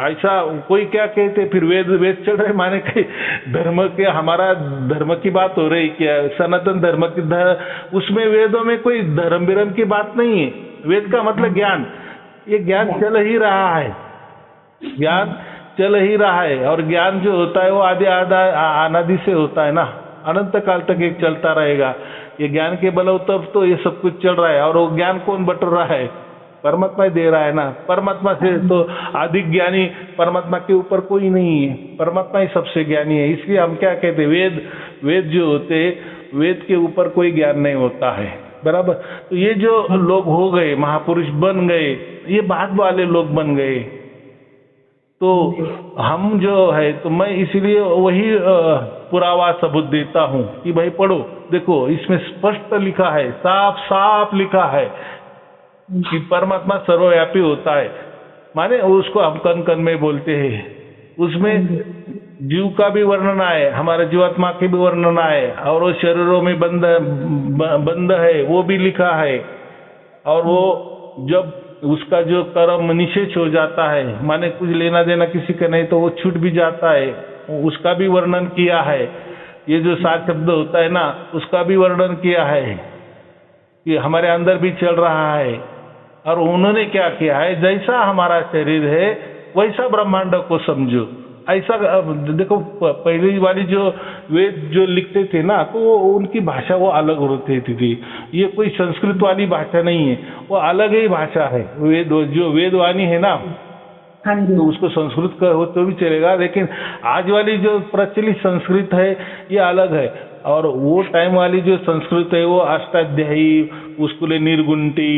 ऐसा कोई क्या कहते, फिर वेद चल रहे माने कि धर्म के, हमारा धर्म की बात हो रही क्या? सनातन धर्म की उसमें वेदों में कोई धर्म विरम की बात नहीं है। वेद का मतलब ज्ञान, ये ज्ञान चल ही रहा है, ज्ञान चल ही रहा है। और ज्ञान जो होता है वो आदि अनादि से होता है ना, अनंत काल तक एक चलता रहेगा। ये ज्ञान के बलौतर तो ये सब कुछ चल रहा है। और वो ज्ञान कौन बट रहा है? परमात्मा ही दे रहा है ना। परमात्मा से तो अधिक ज्ञानी परमात्मा के ऊपर कोई नहीं है, परमात्मा ही सबसे ज्ञानी है। इसलिए हम क्या कहते, वेद जो होते, वेद के ऊपर कोई ज्ञान नहीं होता है, बराबर। तो ये जो लोग हो गए, महापुरुष बन गए, ये बाद वाले लोग बन गए। तो हम जो है, तो मैं इसलिए वही पुरावा सबूत देता हूँ कि भाई पढ़ो, देखो इसमें स्पष्ट लिखा है, साफ साफ लिखा है कि परमात्मा सर्वव्यापी होता है। माने उसको हम कण कण में बोलते हैं, उसमें जीव का भी वर्णन है, हमारे जीवात्मा के भी वर्णन है, और वो शरीरों में बंद है वो भी लिखा है। और वो जब उसका जो कर्म निशेष हो जाता है, माने कुछ लेना देना किसी का नहीं तो वो छूट भी जाता है, उसका भी वर्णन किया है। ये जो सात शब्द होता है ना, उसका भी वर्णन किया है कि हमारे अंदर भी चल रहा है। और उन्होंने क्या किया है, जैसा हमारा शरीर है वैसा ब्रह्मांड को समझो। ऐसा देखो, पहली वाली जो वेद जो लिखते थे ना, तो वो उनकी भाषा वो अलग होती थी। ये कोई संस्कृत वाली भाषा नहीं है, वो अलग ही भाषा है। वेद जो वेदवाणी है ना, तो उसको संस्कृत का हो तो भी चलेगा, लेकिन आज वाली जो प्रचलित संस्कृत है ये अलग है। और वो टाइम वाली जो संस्कृत है वो अष्टाध्यायी, उसको ले निर्गुंटी,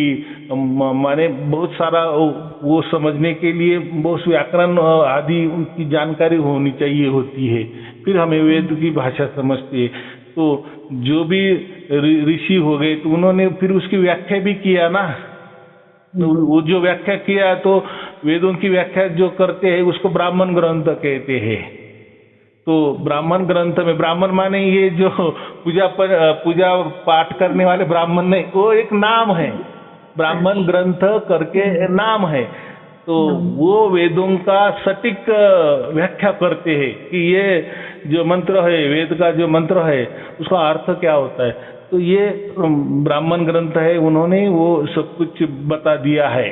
माने बहुत सारा वो समझने के लिए बहुत व्याकरण आदि उनकी जानकारी होनी चाहिए होती है, फिर हमें वेद की भाषा समझते हैं। तो जो भी ऋषि हो गए तो उन्होंने फिर उसकी व्याख्या भी किया ना, तो वो जो व्याख्या किया तो वेदों की व्याख्या जो करते हैं उसको ब्राह्मण ग्रंथ कहते हैं। तो ब्राह्मण ग्रंथ में, ब्राह्मण माने ये जो पूजा पाठ करने वाले ब्राह्मण नहीं, वो एक नाम है, ब्राह्मण ग्रंथ करके नाम है। तो वो वेदों का सटीक व्याख्या करते हैं कि ये जो मंत्र है, वेद का जो मंत्र है उसका अर्थ क्या होता है। तो ये ब्राह्मण ग्रंथ है, उन्होंने वो सब कुछ बता दिया है।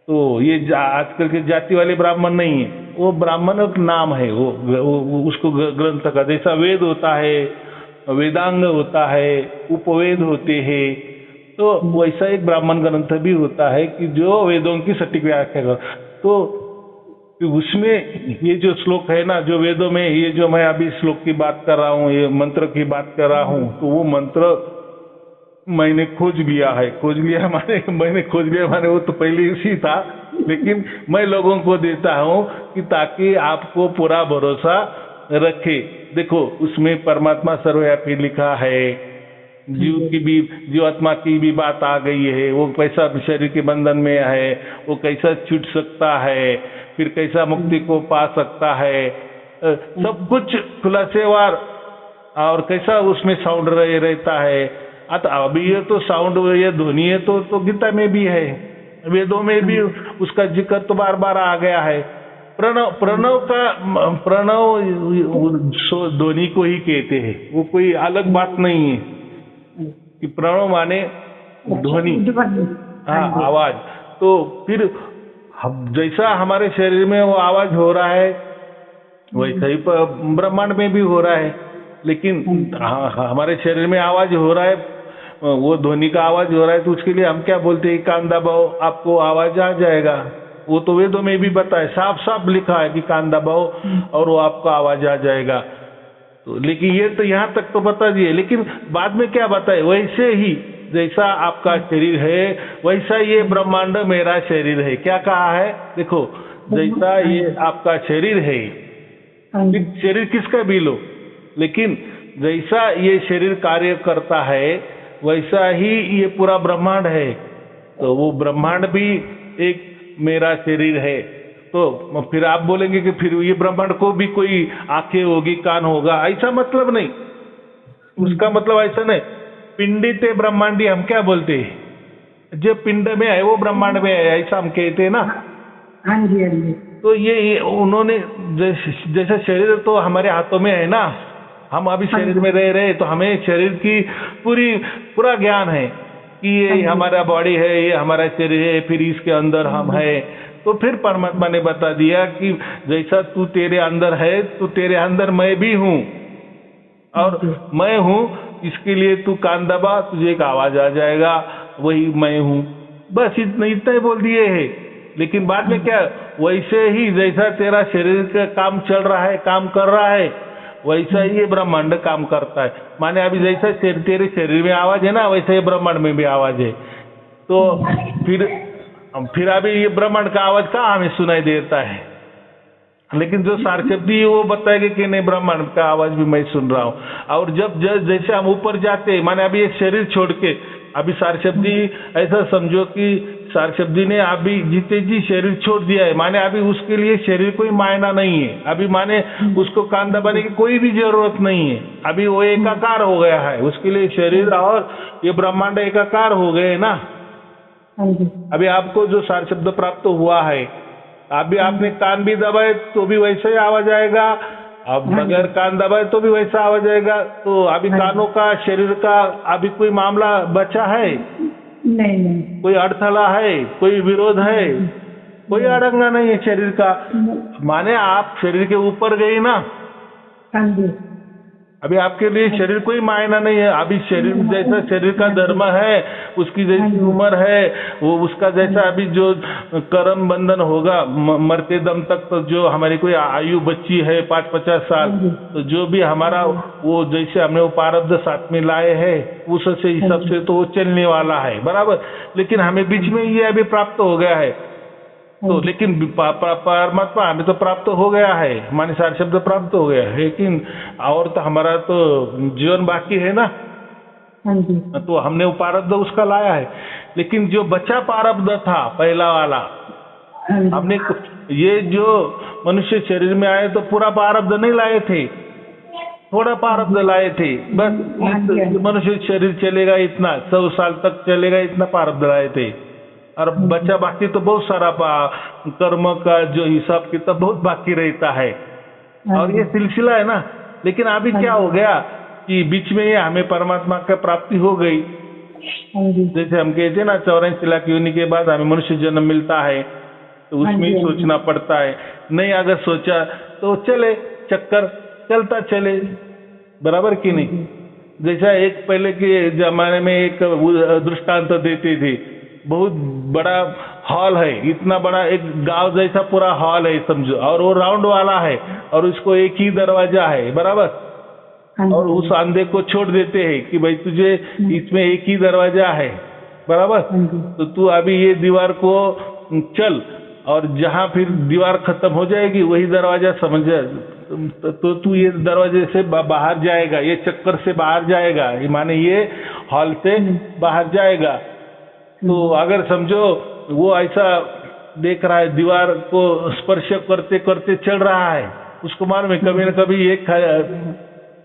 तो ये आजकल के जाति वाले ब्राह्मण नहीं है, वो ब्राह्मण एक नाम है, वो उसको ग्रंथ का, जैसा वेद होता है, वेदांग होता है, उपवेद होते हैं, तो वैसा एक ब्राह्मण ग्रंथ भी होता है कि जो वेदों की सटीक व्याख्या कर। तो उसमें ये जो श्लोक है ना, जो वेदों में, ये जो मैं अभी श्लोक की बात कर रहा हूँ, ये मंत्र की बात कर रहा हूँ, तो वो मंत्र मैंने खोज लिया माने मैंने खोज लिया माने वो तो पहले उसी था, लेकिन मैं लोगों को देता हूँ कि ताकि आपको पूरा भरोसा रखे। देखो उसमें परमात्मा सर्वव्यापी लिखा है, जीव की भी, जीवात्मा की भी बात आ गई है, वो कैसा शरीर के बंधन में है, वो कैसा छूट सकता है, फिर कैसा मुक्ति को पा सकता है, सब कुछ खुलासेवार, और कैसा उसमें साउंड रहता है। अभी ये तो साउंड, ये ध्वनि है तो गीता में भी है, वेदों में भी उसका जिक्र तो बार बार आ गया है। प्रणव ध्वनि को ही कहते हैं, वो कोई अलग बात नहीं है कि प्रणव माने ध्वनि, हाँ आवाज। तो फिर जैसा हमारे शरीर में वो आवाज हो रहा है वैसा ही ब्रह्मांड में भी हो रहा है। लेकिन हमारे शरीर में आवाज हो रहा है, वो ध्वनि का आवाज हो रहा है, तो उसके लिए हम क्या बोलते हैं, कान दबाओ आपको आवाज आ जाएगा। वो तो वेदों में भी बताए, साफ साफ लिखा है कि कान दबाओ और वो आपको आवाज आ जाएगा। तो लेकिन ये तो यहाँ तक तो बता दिए, लेकिन बाद में क्या बताए, वैसे ही जैसा आपका शरीर है वैसा ये ब्रह्मांड मेरा शरीर है। क्या कहा है, देखो जैसा ये आपका शरीर है, शरीर किसका भी लो, लेकिन जैसा ये शरीर कार्य करता है वैसा ही ये पूरा ब्रह्मांड है। तो वो ब्रह्मांड भी एक मेरा शरीर है। तो फिर आप बोलेंगे कि फिर ये ब्रह्मांड को भी कोई आंखें होगी, कान होगा, ऐसा मतलब नहीं, उसका मतलब ऐसा नहीं। पिंडिते ब्रह्मांडी हम क्या बोलते हैं, जो पिंड में है वो ब्रह्मांड में है, ऐसा हम कहते हैं ना। हाँ जी, हाँ जी। तो ये उन्होंने जैसा शरीर तो हमारे हाथों में है ना, हम अभी शरीर में रह रहे, तो हमें शरीर की पूरा ज्ञान है कि ये हमारा बॉडी है, ये हमारा शरीर है, फिर इसके अंदर हम है। तो फिर परमात्मा ने बता दिया कि जैसा तू तेरे अंदर है, तो तेरे अंदर मैं भी हूँ, और मैं हूँ इसके लिए तू कान दबा, तुझे एक आवाज आ जाएगा, वही मैं हूँ। बस इतना ही बोल दिए है। लेकिन बाद में क्या, वैसे ही जैसा तेरा शरीर का काम चल रहा है, काम कर रहा है, वैसा ही ये ब्रह्मांड काम करता है। माने अभी जैसा तेरे शरीर में आवाज है ना, वैसा ही ब्रह्मांड में भी आवाज है। तो फिर अभी ये ब्रह्मांड का आवाज कहाँ हमें सुनाई देता है, लेकिन जो सार शब्दी वो बताएगा कि नहीं, ब्रह्मांड का आवाज भी मैं सुन रहा हूँ। और जब जैसे हम ऊपर जाते हैं, माने अभी ये शरीर छोड़ के, अभी सार शब्दी ऐसा समझो कि सार शब्दी ने अभी जीते जी शरीर छोड़ दिया है, माने अभी उसके लिए शरीर कोई मायना नहीं है। अभी माने उसको कान दबाने की कोई भी जरूरत नहीं है, अभी वो एकाकार हो गया है, उसके लिए शरीर और ये ब्रह्मांड एकाकार हो गए ना। हाँ जी, अभी आपको जो सार शब्द प्राप्त हुआ है, अभी आपने कान भी दबाए तो भी वैसे ही आवाज आएगा, अब बगैर कान दबाए तो भी वैसा आवाज आएगा। तो अभी कानों का, शरीर का अभी कोई मामला बचा है? नहीं नहीं, कोई अड़थला है? कोई विरोध है? कोई अड़ंगा नहीं है शरीर का। माने आप शरीर के ऊपर गई ना, हाँ जी, अभी आपके लिए शरीर कोई मायना नहीं है। अभी शरीर जैसा शरीर का धर्म है, उसकी जैसी उम्र है, वो उसका जैसा अभी जो कर्म बंधन होगा मरते दम तक, तो जो हमारी कोई आयु बच्ची है 50-50 साल, तो जो भी हमारा वो जैसे हमने वो प्रारब्ध साथ में लाए हैं उससे हिसाब से तो वो चलने वाला है, बराबर। लेकिन हमें बीच में ये अभी प्राप्त हो गया है, तो लेकिन परमात्मा हमें तो प्राप्त हो गया है, माने सार शब्द प्राप्त हो गया है, लेकिन और तो हमारा तो जीवन बाकी है ना। हाँ जी, तो हमने वो प्रारब्ध उसका लाया है, लेकिन जो बचा प्रारब्ध था पहला वाला, हमने ये जो मनुष्य शरीर में आए तो पूरा प्रारब्ध नहीं लाए थे, थोड़ा प्रारब्ध लाए थे बस। मनुष्य शरीर चलेगा इतना, 100 साल तक चलेगा इतना प्रारब्ध लाए थे, और बचा बाकी तो बहुत सारा कर्म का जो हिसाब किताब बहुत बाकी रहता है, और ये सिलसिला है ना। लेकिन अभी क्या हो गया कि बीच में ये हमें परमात्मा का प्राप्ति हो गई। जैसे हम कहते हैं ना 84 लाख योनि के बाद हमें मनुष्य जन्म मिलता है, तो उसमें ही सोचना पड़ता है। नहीं अगर सोचा तो चले, चक्कर चलता चले, बराबर कि नहीं। जैसा एक पहले के जमाने में एक दृष्टांत देते थे, बहुत बड़ा हॉल है, इतना बड़ा एक गांव जैसा पूरा हॉल है समझो, और वो राउंड वाला है, और उसको एक ही दरवाजा है, बराबर। और उस अंधे को छोड़ देते हैं कि भाई तुझे इसमें एक ही दरवाजा है, बराबर। तो तू अभी ये दीवार को चल, और जहां फिर दीवार खत्म हो जाएगी वही दरवाजा समझ, तो तू ये दरवाजे से बाहर जाएगा, ये चक्कर से बाहर जाएगा, माने ये हॉल से बाहर जाएगा। तो अगर समझो वो ऐसा देख रहा है, दीवार को स्पर्श करते करते चल रहा है, उसको मालूम है कभी न कभी एक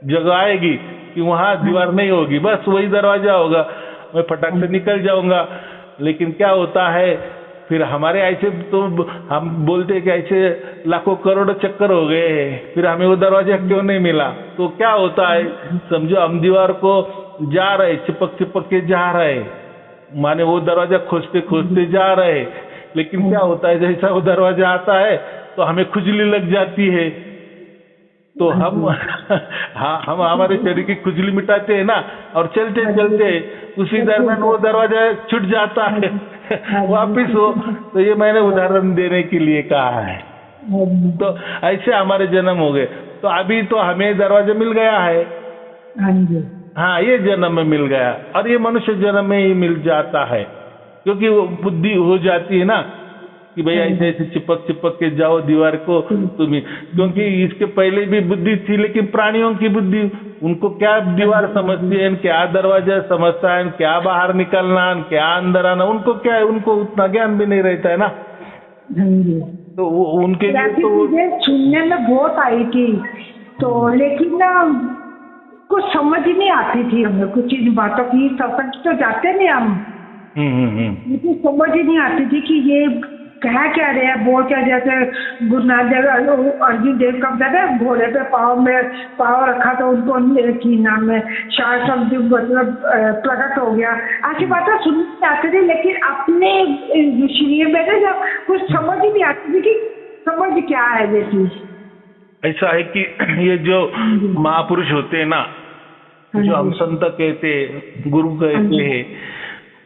जगह आएगी कि वहां दीवार नहीं होगी, बस वही दरवाजा होगा, मैं फटाक से निकल जाऊंगा। लेकिन क्या होता है फिर हमारे ऐसे, तो हम बोलते हैं कि ऐसे लाखों करोड़ों चक्कर हो गए हैं, फिर हमें वो दरवाजा क्यों नहीं मिला। तो क्या होता है समझो, हम दीवार को जा रहे, चिपक चिपक के जा रहे, माने वो दरवाजा खोजते खोजते जा रहे, लेकिन क्या होता है जैसा वो दरवाजा आता है तो हमें खुजली लग जाती है, तो हम हाँ, हम हमारे शरीर की खुजली मिटाते हैं ना, और चलते चलते उसी दरमियान वो दरवाजा छूट जाता है वापिस हो। तो ये मैंने उदाहरण देने के लिए कहा है। तो ऐसे हमारे जन्म हो गए, तो अभी तो हमें दरवाजा मिल गया है, हाँ ये जन्म में मिल गया, और ये मनुष्य जन्म में ही मिल जाता है, क्योंकि वो बुद्धि हो जाती है ना कि भाई ऐसे ऐसे चिपक चिपक के जाओ दीवार को तुम्हें। क्योंकि इसके पहले भी बुद्धि थी, लेकिन प्राणियों की बुद्धि, उनको क्या दीवार समझती है, क्या दरवाजा समझता है, क्या बाहर निकलना, क्या अंदर आना, उनको क्या है, उनको उतना ज्ञान भी नहीं रहता है ना। तो वो उनके लिए तो सुनने में बहुत आई थी, तो लेकिन ना कुछ समझ ही नहीं आती थी हमें, कुछ इन बातों की सत्संग तो जाते नहीं हम, लेकिन समझ ही नहीं आती थी कि ये कह क्या रहे हैं, बोल क्या, जैसे गुरु नानक देव अर्जुन देव का बताया घोड़े पे पाँव रखा तो उनको की नाम में शायद शब्द मतलब प्रकट हो गया, ऐसी बातें सुनने आती थी। लेकिन अपने शरीर में ना जब कुछ समझ ही नहीं आती थी कि समझ क्या है ये चीज। ऐसा है कि ये जो महापुरुष होते हैं ना, जो हम संत कहते हैं, गुरु कहते हैं,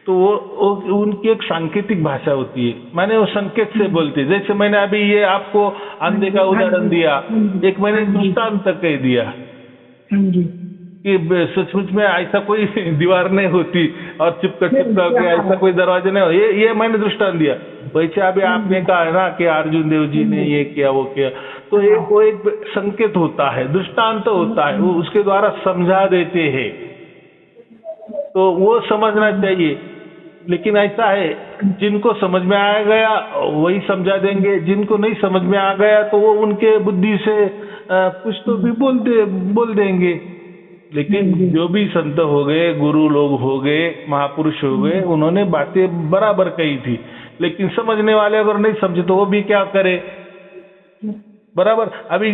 तो वो उनकी एक सांकेतिक भाषा होती है, माने वो संकेत से बोलते हैं। जैसे मैंने अभी ये आपको अंधे का उदाहरण दिया, एक मैंने दृष्टांत कह दिया कि सचमुच में ऐसा कोई दीवार नहीं होती और चिपका के ऐसा कोई दरवाजा नहीं हो, ये मैंने दृष्टांत दिया। वैसे अभी आपने कहा है ना कि अर्जुन देव जी ने ये किया वो किया, तो वो एक संकेत होता है, दृष्टांत होता है, वो उसके द्वारा समझा देते हैं, तो वो समझना चाहिए। लेकिन ऐसा है जिनको समझ में आ गया वही समझा देंगे, जिनको नहीं समझ में आ गया तो वो उनके बुद्धि से कुछ तो भी बोल देंगे। लेकिन जो भी संत हो गए, गुरु लोग हो गए, महापुरुष हो गए, उन्होंने बातें बराबर कही थी। लेकिन समझने वाले अगर नहीं समझे तो वो भी क्या करे, बराबर। अभी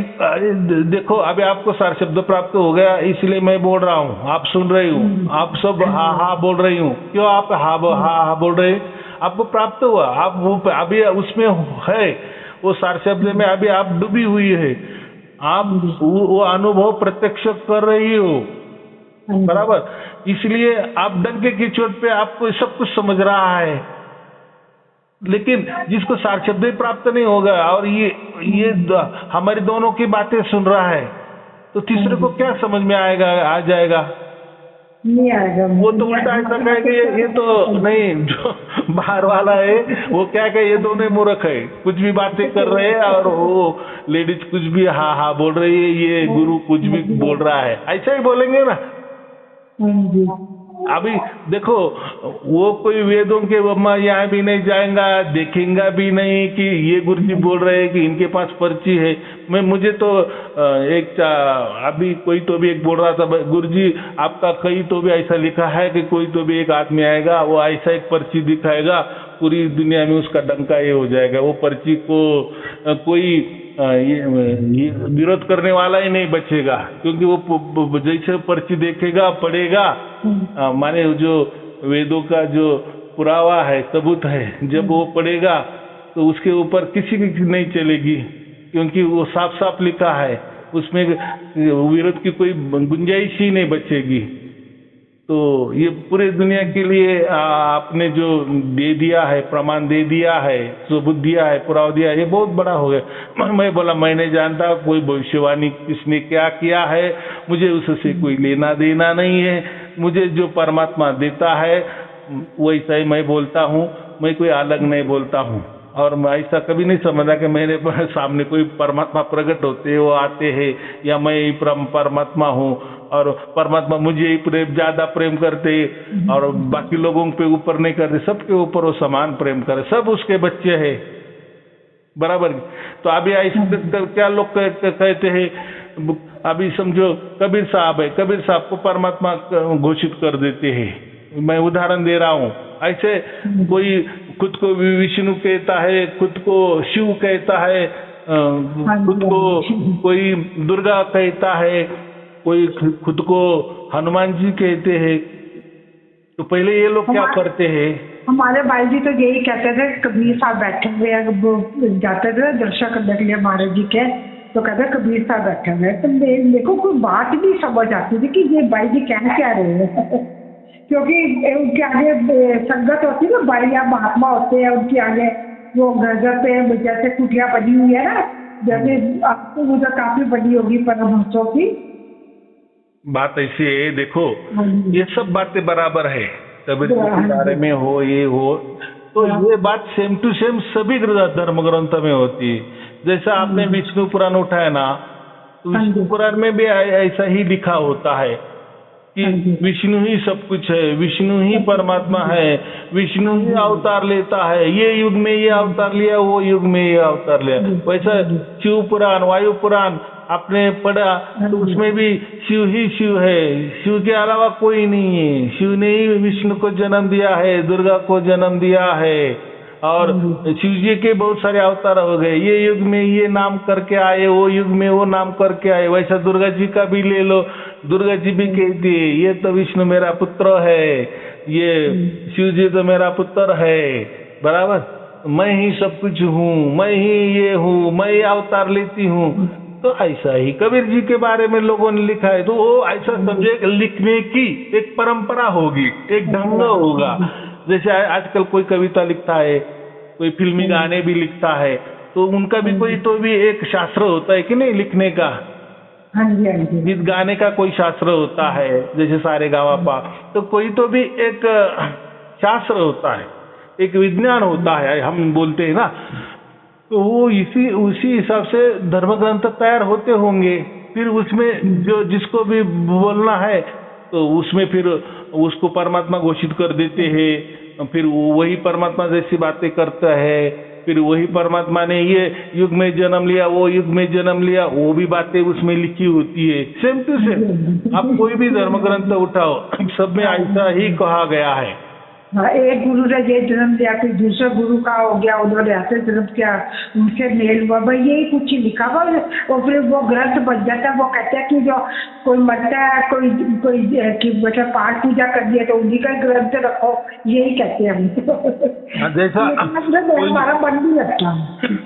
देखो, अभी आपको सार शब्द प्राप्त हो गया, इसलिए मैं बोल रहा हूँ, आप सुन रही हूँ, आप सब हाँ हाँ बोल रही हूँ। क्यों आप हाँ हाँ बोल रहे? आपको प्राप्त हुआ, आप वो अभी उसमें है, वो सार शब्द में अभी आप डूबी हुई है, आप वो अनुभव प्रत्यक्ष कर रही हो, बराबर। इसलिए आप डंके की चोट पे आपको सब कुछ समझ रहा है। लेकिन जिसको सार शब्द प्राप्त नहीं होगा और ये हमारी दोनों की बातें सुन रहा है, तो तीसरे को क्या समझ में आएगा, आ जाएगा? नहीं आएगा। वो तो उल्टा ऐसा कहेंगे, ये तो नहीं, जो बाहर वाला है वो क्या कहे, ये दोनों मूर्ख है, कुछ भी बातें कर रहे हैं, और वो लेडीज कुछ भी हाँ हाँ बोल रही है, ये गुरु कुछ भी बोल रहा है, ऐसा ही बोलेंगे ना। अभी देखो, वो कोई वेदों के यहाँ भी नहीं जाएगा, देखेगा भी नहीं कि ये गुरुजी बोल रहे हैं कि इनके पास पर्ची है। मुझे तो अभी कोई तो भी एक बोल रहा था, गुरुजी आपका कहीं तो भी ऐसा लिखा है कि कोई तो भी एक आदमी आएगा, वो ऐसा एक पर्ची दिखाएगा, पूरी दुनिया में उसका डंका ये हो जाएगा, वो पर्ची को कोई ये विरोध करने वाला ही नहीं बचेगा, क्योंकि वो जैसे पर्ची देखेगा, पढ़ेगा, माने जो वेदों का जो पुरावा है, सबूत है, जब वो पढ़ेगा तो उसके ऊपर किसी की नहीं चलेगी, क्योंकि वो साफ साफ लिखा है, उसमें विरोध की कोई गुंजाइश ही नहीं बचेगी। तो ये पूरे दुनिया के लिए आपने जो दे दिया है, प्रमाण दे दिया है, सबूत दिया है, पुरावा दिया है, ये बहुत बड़ा हो गया। मैं बोला मैं नहीं जानता कोई भविष्यवाणी किसने क्या किया है, मुझे उससे कोई लेना देना नहीं है, मुझे जो परमात्मा देता है वैसा ही मैं बोलता हूँ, मैं कोई अलग नहीं बोलता हूँ। और मैं ऐसा कभी नहीं समझा कि मेरे सामने कोई परमात्मा प्रकट होते हैं, वो आते हैं, या मैं ही परमात्मा हूँ और परमात्मा मुझे ही ज्यादा प्रेम करते और बाकी लोगों पे ऊपर नहीं करते, सबके ऊपर वो समान प्रेम करे, सब उसके बच्चे हैं, बराबर। तो अभी ऐसे क्या लोग कहते हैं, अभी समझो कबीर साहब है, कबीर साहब को परमात्मा घोषित कर देते हैं, मैं उदाहरण दे रहा हूँ। ऐसे कोई खुद को विष्णु कहता है, खुद को शिव कहता है, खुद को कोई दुर्गा कहता है, कोई खुद को हनुमान जी कहते हैं। तो पहले ये लोग क्या करते हैं? हमारे भाई जी तो यही कहते थे, कबीर साहब बैठे हुए जाते थे दर्शन करने के लिए महाराज जी के, तो कहते कबीर साहब बैठे हुए। तो मेरे को कोई बात नहीं समझ आती थी कि ये भाई जी कह क्या रहे हैं क्योंकि उनके आगे संगत होती है ना, भाई या महात्मा होते हैं, उनके आगे वो घर पे जैसे कुटिया बनी हुई है ना, जैसे आपको उधर काफी बड़ी होगी परमहंसों की बात ऐसी है। देखो ये सब बातें बराबर है, कबीर के बारे में हो, ये हो, तो ये बात सेम टू सेम सभी धर्म ग्रंथ में होती है। जैसा आपने विष्णु पुराण उठाया ना, तो विष्णु पुराण में भी ऐसा ही लिखा होता है कि विष्णु ही सब कुछ है, विष्णु ही परमात्मा है, विष्णु ही अवतार लेता है, ये युग में ये अवतार लिया, वो युग में ये अवतार लिया। वैसा शिव पुराण, वायु पुराण आपने पढ़ा तो उसमें भी शिव ही शिव है, शिव के अलावा कोई नहीं है। शिव ने ही विष्णु को जन्म दिया है, दुर्गा को जन्म दिया है, और शिव जी के बहुत सारे अवतार हो गए। ये युग में ये नाम करके आए, वो युग में वो नाम करके आए। वैसा दुर्गा जी का भी ले लो, दुर्गा जी भी कहती है ये तो विष्णु मेरा पुत्र है, ये शिव जी तो मेरा पुत्र है, बराबर। मैं ही सब कुछ हूँ, मैं ही ये हूँ, मैं ही अवतार लेती हूँ। तो ऐसा ही कबीर जी के बारे में लोगों ने लिखा है, तो वो ऐसा समझे लिखने की एक परंपरा होगी, एक ढंग होगा। जैसे आजकल कोई कविता लिखता है, कोई फिल्मी गाने भी लिखता है, तो उनका भी कोई तो भी एक शास्त्र होता है कि नहीं लिखने का। गीत गाने का कोई शास्त्र होता है, जैसे सारे गावा पा, तो कोई तो भी एक शास्त्र होता है, एक विज्ञान होता है, हम बोलते हैं ना। तो वो उसी हिसाब से धर्म ग्रंथ तैयार होते होंगे। फिर उसमें जो जिसको भी बोलना है तो उसमें फिर उसको परमात्मा घोषित कर देते हैं, फिर वही परमात्मा जैसी बातें करता है। फिर वही परमात्मा ने ये युग में जन्म लिया, वो युग में जन्म लिया, वो भी बातें उसमें लिखी होती है, सेम टू सेम। आप कोई भी धर्म ग्रंथ उठाओ, सब में ऐसा ही कहा गया है। हाँ, एक गुरु ने ये जन्म दिया, फिर दूसरे गुरु का हो गया, उन्होंने ऐसे जन्म किया, उनसे मेल हुआ, भाई यही कुछ ही लिखा हुआ। और फिर वो ग्रंथ बन जाता है। वो कहते हैं कि जो कोई मरता है, कोई कोई कि मतलब पाठ पूजा कर दिया तो उन्हीं का ग्रंथ रखो, यही कहते हैं हम। जैसा हमारा मन नहीं लगता।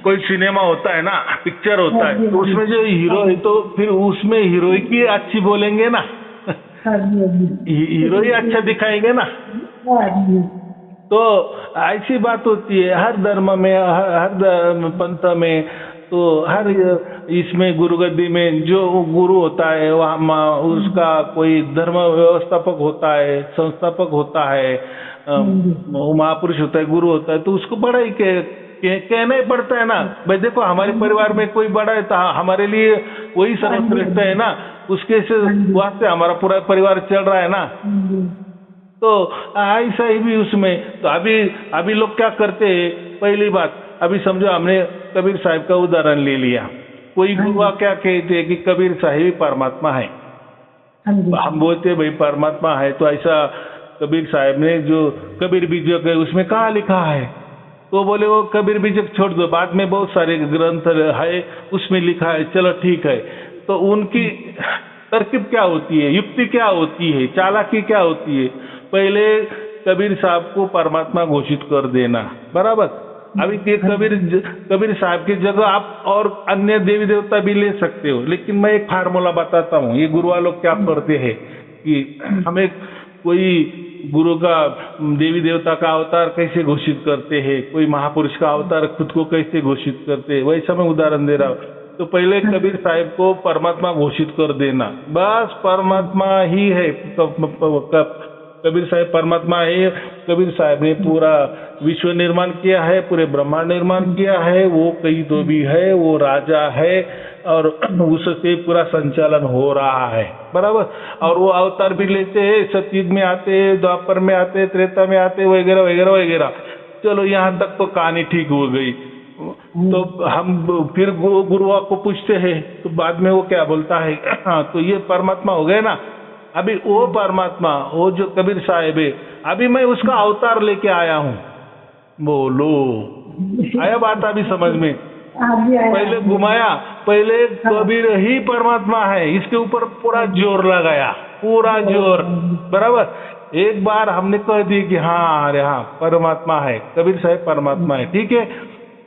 कोई सिनेमा होता है ना, पिक्चर होता है, तो उसमें जो हीरो है तो फिर उसमें हीरोइन की अच्छी बोलेंगे ना, हीरो ही अच्छा दिखाएंगे ना। तो ऐसी बात होती है हर धर्म में, हर पंथ में। तो हर इसमें गुरुगद्दी में जो गुरु होता है वहाँ उसका कोई धर्म व्यवस्थापक होता है, संस्थापक होता है, महापुरुष होता है, गुरु होता है, तो उसको बड़ा ही कहना ही पड़ता है ना। भाई देखो, हमारे परिवार में कोई बड़ा है तो हमारे लिए वही सर्वश्रेष्ठ है ना, उसके से वास्ते हमारा पूरा परिवार चल रहा है ना। तो ऐसा ही भी उसमें। तो अभी लोग क्या करते हैं, पहली बात, अभी समझो हमने कबीर साहब का उदाहरण ले लिया। कोई गुरु क्या कहते हैं कि कबीर साहब ही परमात्मा है। हम बोलते भाई परमात्मा है, तो ऐसा कबीर साहब ने जो कबीर बीजक है उसमें कहाँ लिखा है? तो बोले वो कबीर बीजक छोड़ दो, बाद में बहुत सारे ग्रंथ है उसमें लिखा है, चलो ठीक है। तो उनकी तरकीब क्या होती है, युक्ति क्या होती है, चालाकी क्या होती है? पहले कबीर साहब को परमात्मा घोषित कर देना, बराबर। अभी कबीर साहब की जगह आप और अन्य देवी देवता भी ले सकते हो, लेकिन मैं एक फार्मूला बताता हूँ। ये गुरु वालों क्या करते हैं कि हमें कोई गुरु का देवी देवता का अवतार कैसे घोषित करते हैं, कोई महापुरुष का अवतार खुद को कैसे घोषित करते हैं, वैसा मैं उदाहरण दे रहा हूँ। तो पहले कबीर साहब को परमात्मा घोषित कर देना, बस परमात्मा ही है। कबीर साहब परमात्मा है। कबीर साहब ने पूरा विश्व निर्माण किया है, पूरे ब्रह्मांड निर्माण किया है, वो कहीं तो भी है, वो राजा है और उससे पूरा संचालन हो रहा है, बराबर। और वो अवतार भी लेते हैं, सतयुग में आते हैं, द्वापर में आते, त्रेता में आते, वगैरह वगैरह वगैरह। चलो यहाँ तक तो कहानी ठीक हो गई। तो हम फिर गुरुआ को पूछते हैं, तो बाद में वो क्या बोलता है, हाँ तो ये परमात्मा हो गए ना। अभी वो परमात्मा, वो जो कबीर साहब है, अभी मैं उसका अवतार लेके आया हूँ। बोलो, आया बात अभी समझ में? पहले घुमाया, पहले कबीर ही परमात्मा है, इसके ऊपर पूरा जोर लगाया, पूरा जोर, बराबर। एक बार हमने कह दी कि हाँ अरे हाँ परमात्मा है, कबीर साहब परमात्मा है, ठीक है,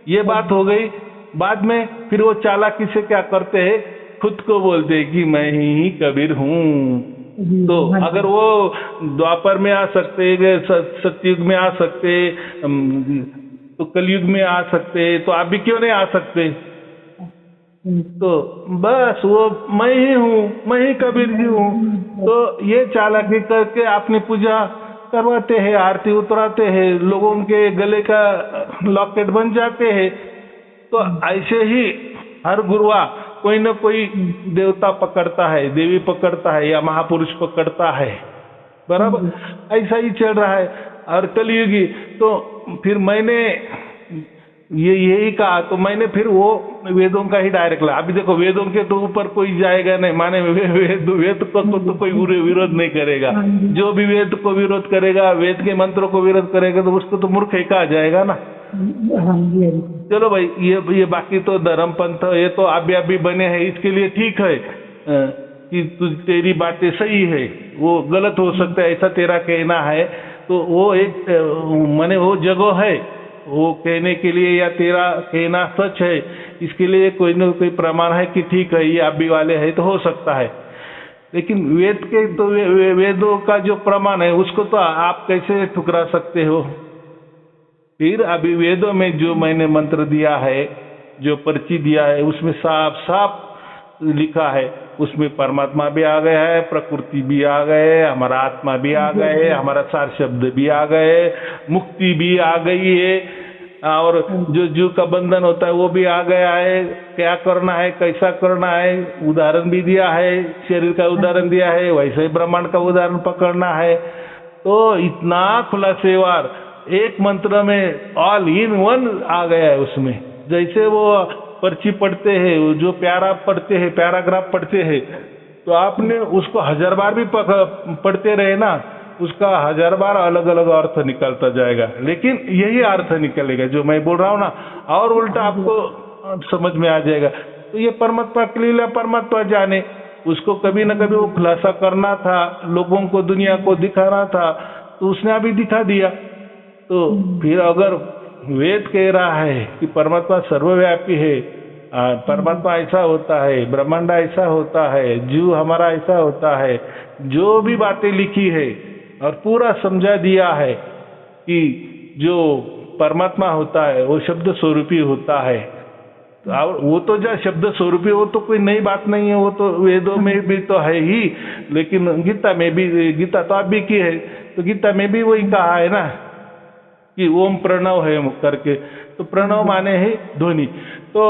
ये बात हो गई। बाद में फिर वो चालाकी से क्या करते हैं, खुद को बोलते हैं कि मैं ही कबीर हूँ। तो अगर वो द्वापर में आ सकते, सतयुग में आ सकते, तो कलयुग में आ सकते, तो आप भी क्यों नहीं आ सकते? तो बस वो मैं ही हूँ, मैं ही कबीर जी हूँ। तो ये चालाकी करके आपने पूजा करवाते हैं, आरती उतराते हैं, लोगों के गले का लॉकेट बन जाते हैं। तो ऐसे ही हर गुरुआ कोई न कोई देवता पकड़ता है, देवी पकड़ता है या महापुरुष पकड़ता है, बराबर। ऐसा ही चल रहा है। और कलयुगी तो फिर मैंने यही कहा, तो मैंने फिर वो वेदों का ही डायरेक्ट ला। अभी देखो, वेदों के तो ऊपर कोई जाएगा नहीं, माने वेद को तो कोई विरोध नहीं करेगा। जो भी वेद को विरोध करेगा, वेद के मंत्रों को विरोध करेगा, तो उसको तो मूर्ख ही कहा जाएगा ना। चलो भाई, ये बाकी तो धर्म पंथ ये तो अभी बने हैं, इसके लिए ठीक है कि तेरी बातें सही है, वो गलत हो सकता है ऐसा तेरा कहना है। तो वो एक माने वो जगह है वो कहने के लिए, या तेरा कहना सच है, इसके लिए कोई न कोई प्रमाण है कि ठीक है ये अभी वाले है, तो हो सकता है। लेकिन वेद के तो वेदों का जो प्रमाण है उसको तो आप कैसे ठुकरा सकते हो? फिर अभी वेदों में जो मैंने मंत्र दिया है, जो पर्ची दिया है, उसमें साफ साफ लिखा है, उसमें परमात्मा भी आ गया है, प्रकृति भी आ गए, हमारा आत्मा भी आ गए, हमारा सार शब्द भी आ गए, मुक्ति भी आ गई है, और जो जीव का बंधन होता है वो भी आ गया है। क्या करना है, कैसा करना है, उदाहरण भी दिया है, शरीर का उदाहरण दिया है, वैसे ही ब्रह्मांड का उदाहरण पकड़ना है। तो इतना खुलासेवार एक मंत्र में ऑल इन वन आ गया है उसमें। जैसे वो पर्ची पढ़ते हैं, जो प्यारा पढ़ते हैं, पैराग्राफ पढ़ते हैं, तो आपने उसको 1000 बार भी पढ़ते रहे ना, उसका 1000 बार अलग अलग अर्थ निकलता जाएगा, लेकिन यही अर्थ निकलेगा जो मैं बोल रहा हूँ ना, और उल्टा आपको समझ में आ जाएगा। तो ये परमात्मा के लीला परमात्मा जाने, उसको कभी न कभी वो खुलासा करना था, लोगों को, दुनिया को दिखाना था, तो उसने अभी दिखा दिया। तो फिर अगर वेद कह रहा है कि परमात्मा सर्वव्यापी है, परमात्मा ऐसा होता है, ब्रह्मांड ऐसा होता है, जीव हमारा ऐसा होता है, जो भी बातें लिखी है और पूरा समझा दिया है कि जो परमात्मा होता है वो शब्द स्वरूपी होता है। वो तो जो शब्द स्वरूपी, वो तो कोई नई बात नहीं है, वो तो वेदों में भी तो है ही, लेकिन गीता में भी, गीता तो आप भी की है, तो गीता में भी वही कहा है ना कि ओम प्रणव है करके, तो प्रणव माने है ध्वनि। तो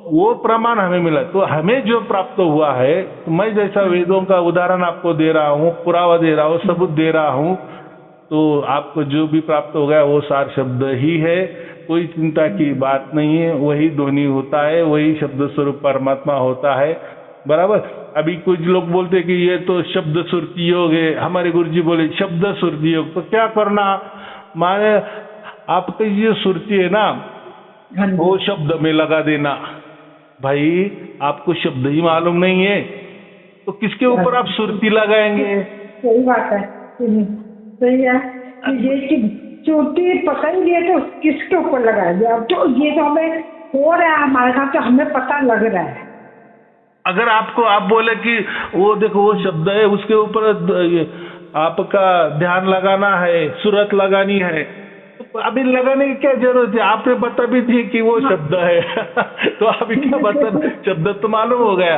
वो प्रमाण हमें मिला, तो हमें जो प्राप्त हुआ है, तो मैं जैसा वेदों का उदाहरण आपको दे रहा हूँ, पुरावा दे रहा हूँ, सबूत दे रहा हूँ, तो आपको जो भी प्राप्त हो गया वो सार शब्द ही है, कोई चिंता की बात नहीं है। वही ध्वनि होता है, वही शब्द स्वरूप परमात्मा होता है, बराबर। अभी कुछ लोग बोलते कि ये तो शब्द सुरती योग है, हमारे गुरुजी बोले शब्द सुरती योग, तो क्या करना, माने आपकी जो सुरती है ना वो शब्द में लगा देना। भाई आपको शब्द ही मालूम नहीं है तो किसके ऊपर आप सुरती लगाएंगे? सही बात है, सही है। ये चोटी पकड़ लिए तो किसके ऊपर लगाएंगे? अब तो ये तो हमें हो रहा है हमारे साथ, तो हमें पता लग रहा है। अगर आपको आप बोले कि वो देखो वो शब्द है, उसके ऊपर आपका ध्यान लगाना है, सूरत लगानी है, तो अभी लगाने की क्या जरूरत है? आपने बता भी थी कि वो शब्द है तो अभी क्या बता, शब्द तो मालूम हो गया।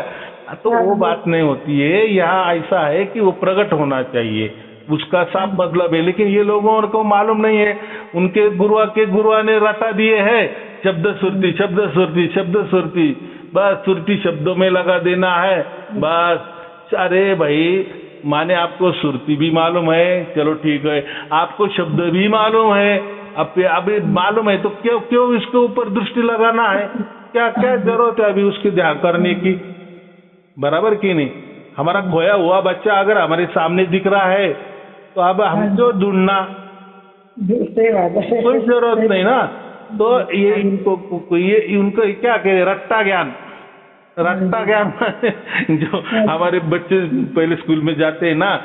तो वो बात नहीं होती है। यहाँ ऐसा है कि वो प्रकट होना चाहिए, उसका साफ मतलब है, लेकिन ये लोगों को मालूम नहीं है। उनके गुरुआ ने रटा दिए है शब्द सुरती, शब्द सुरती, शब्द सुरती, बस सुरती शब्दों में लगा देना है बस। अरे भाई, माने आपको सुरती भी मालूम है, चलो ठीक है, आपको शब्द भी मालूम है, अभी मालूम है, तो क्यों इसके ऊपर दृष्टि लगाना है? क्या क्या जरूरत है अभी उसकी ध्यान करने की? बराबर की नहीं? हमारा खोया हुआ बच्चा अगर हमारे सामने दिख रहा है तो अब हम क्यों ढूंढना? कोई जरूरत नहीं ना। तो ये उनको क्या कहे, रट्टा ज्ञान। रट्टा ज्ञान जो हमारे बच्चे पहले स्कूल में जाते हैं ना,